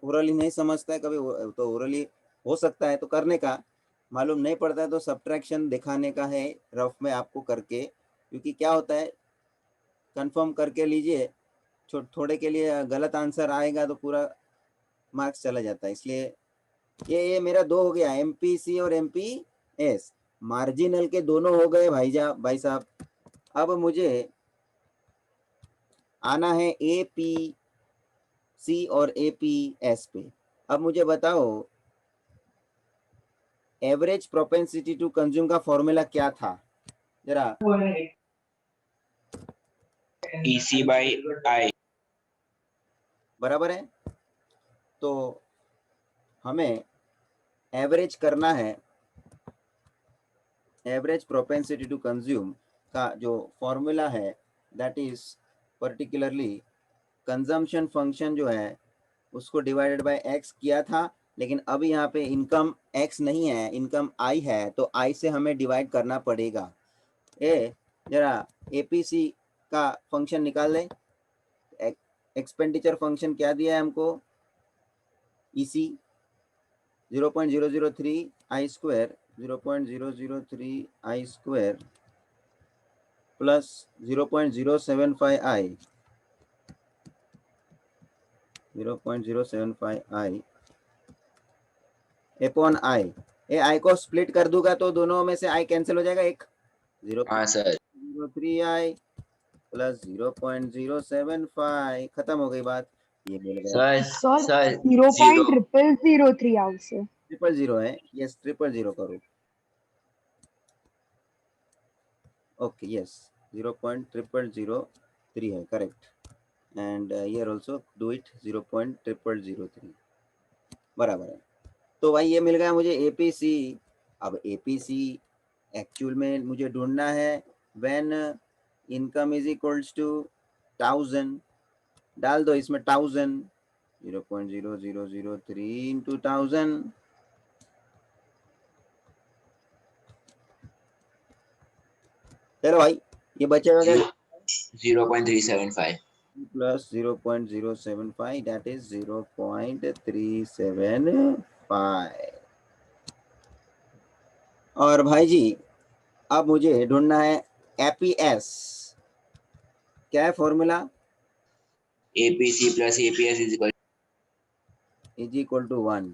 A: ओरली नहीं समझता है कभी तो ओरली हो सकता है तो करने का, मालूम नहीं पड़ता है तो सब्ट्रैक्शन दिखाने का है रफ में आपको करके, क्योंकि क्या होता है कंफर्म करके लीजिए, थोड़े के लिए गलत आंसर आएगा तो पूरा मार्क्स चला जाता है। इसलिए ये मेरा 2 हो गया, एमपीसी और एमपीएस। मार्जिनल के दोनों हो गए भाई साहब। अब मुझे आना है एपी सी और एपीएस पे। अब मुझे बताओ एवरेज प्रोपेंसिटी टू कंज्यूम का फॉर्मूला क्या था जरा।
F: EC by I।
A: बराबर है। तो हमें एवरेज करना है, एवरेज प्रोपेंसिटी टू कंज्यूम का जो फॉर्मूला है that is particularly consumption function जो है उसको डिवाइडेड बाय एक्स किया था, लेकिन अब यहाँ पे इनकम एक्स नहीं है, इनकम आई है, तो आई से हमें डिवाइड करना पड़ेगा। जरा एपीसी का फंक्शन निकाल लें। एक्सपेंडिचर फंक्शन क्या दिया है हमको, EC 0.003 I square 0.003 I square plus 0.075 I 0.075 I upon I. ए आई को स्प्लिट कर दूंगा तो दोनों में से आई कैंसिल हो जाएगा, एक
F: हाँ सर।
A: 0.03 आई प्लस 0.075 खत्म हो गई बात। ये मिल गया
F: सर
B: सर
F: सर
B: 0.0003 आउट से
A: 000 है, यस 000 करो। ओके यस 0.0003 है correct, and here also do it 0.0003 बराबर है। तो भाई ये मिल गया मुझे एपीसी। अब एपीसी एक्चुअल में मुझे ढूंढना है when income is equals to 1000, डाल दो इसमें 1000 0.0003 इंटू 1000 चलो भाई ये बचेगा क्या
F: 0.375
A: प्लस 0.075 दैट इज 0.375। और भाई जी अब मुझे ढूंढना है एपीएस, क्या है formula,
F: APC plus APS is
A: is equal to 1।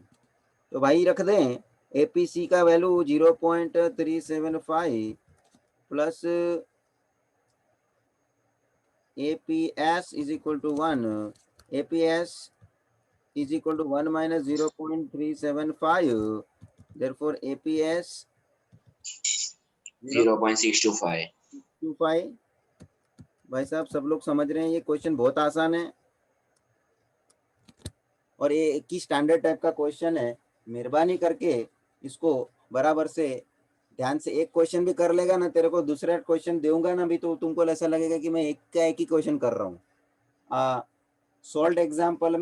A: तो भाई रख दें एपीसी का value 0.375 plus APS is equal to 1, APS is equal to 1 minus 0.375, therefore APS
F: 0.625।
A: 0.25। भाई साहब सब लोग समझ रहे हैं ये क्वेश्चन बहुत आसान है और ये एक ही स्टैंडर्ड टाइप का क्वेश्चन है। मेहरबानी करके इसको बराबर से ध्यान से, एक क्वेश्चन भी कर लेगा ना, तेरे को दूसरा क्वेश्चन दूंगा ना भी तो तुमको ऐसा लगेगा कि मैं एक का एक ही क्वेश्चन कर रहा हूँ। सॉल्व एग्जाम्पल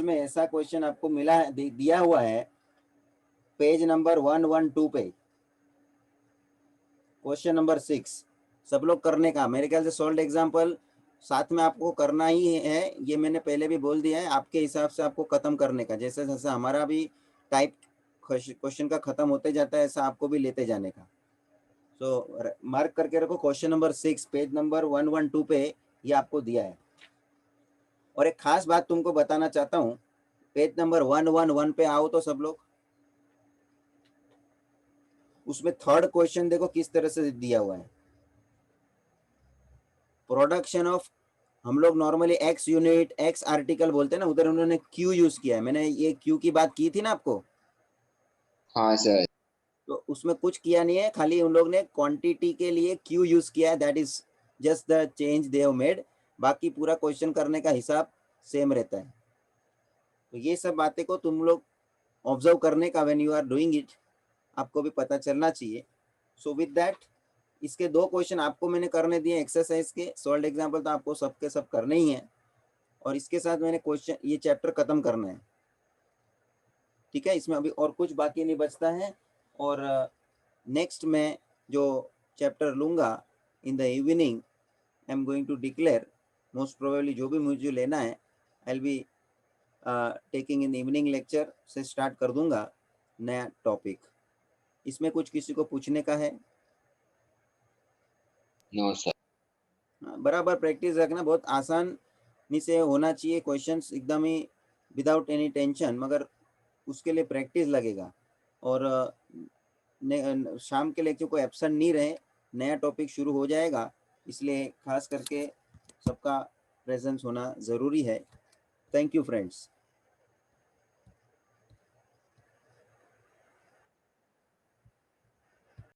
A: में ऐसा क्वेश्चन आपको मिला है, दिया हुआ है पेज नंबर 112 पे, क्वेश्चन नंबर 6 सब लोग करने का। मेरे ख्याल से सॉल्व एग्जाम्पल साथ में आपको करना ही है, ये मैंने पहले भी बोल दिया है, आपके हिसाब से आपको खत्म करने का, जैसे जैसे हमारा भी टाइप क्वेश्चन का खत्म होते जाता है ऐसा आपको भी लेते जाने का। तो मार्क करके रखो क्वेश्चन नंबर 6 पेज नंबर 112 पे ये आपको दिया है। और एक खास बात तुमको बताना चाहता हूँ, पेज नंबर 111 पे आओ तो सब लोग, उसमें थर्ड क्वेश्चन देखो किस तरह से दिया हुआ है। प्रोडक्शन ऑफ, हम लोग normally x unit x article बोलते हैं ना, उधर उन्होंने क्यू यूज किया है। मैंने ये क्यू की बात की थी ना आपको,
F: हाँ सर।
A: तो उसमें कुछ किया नहीं है, खाली उन लोग ने क्वांटिटी के लिए क्यू यूज किया है, that is just the change they have made. बाकी पूरा क्वेश्चन करने का हिसाब सेम रहता है। तो ये सब बातें को तुम लोग ऑब्जर्व करने का, when you are doing it आपको भी पता चलना चाहिए। सो विद दैट इसके दो क्वेश्चन आपको मैंने करने दिए एक्सरसाइज के, सॉल्व एग्जाम्पल तो आपको सबके सब करने ही है, और इसके साथ मैंने क्वेश्चन ये चैप्टर खत्म करना है, ठीक है। इसमें अभी और कुछ बाकी नहीं बचता है, और नेक्स्ट मैं जो चैप्टर लूँगा in the evening I am going to declare, most probably जो भी मुझे लेना है I will be taking in evening lecture से स्टार्ट कर दूंगा नया टॉपिक। इसमें कुछ किसी को पूछने का है?
F: No sir.
A: बराबर प्रैक्टिस रखना, बहुत आसानी से होना चाहिए क्वेश्चंस, एकदम ही विदाउट एनी टेंशन, मगर उसके लिए प्रैक्टिस लगेगा। और शाम के लेक्चर को एब्सेंट नहीं रहे, नया टॉपिक शुरू हो जाएगा, इसलिए खास करके सबका प्रेजेंस होना ज़रूरी है। Thank you friends.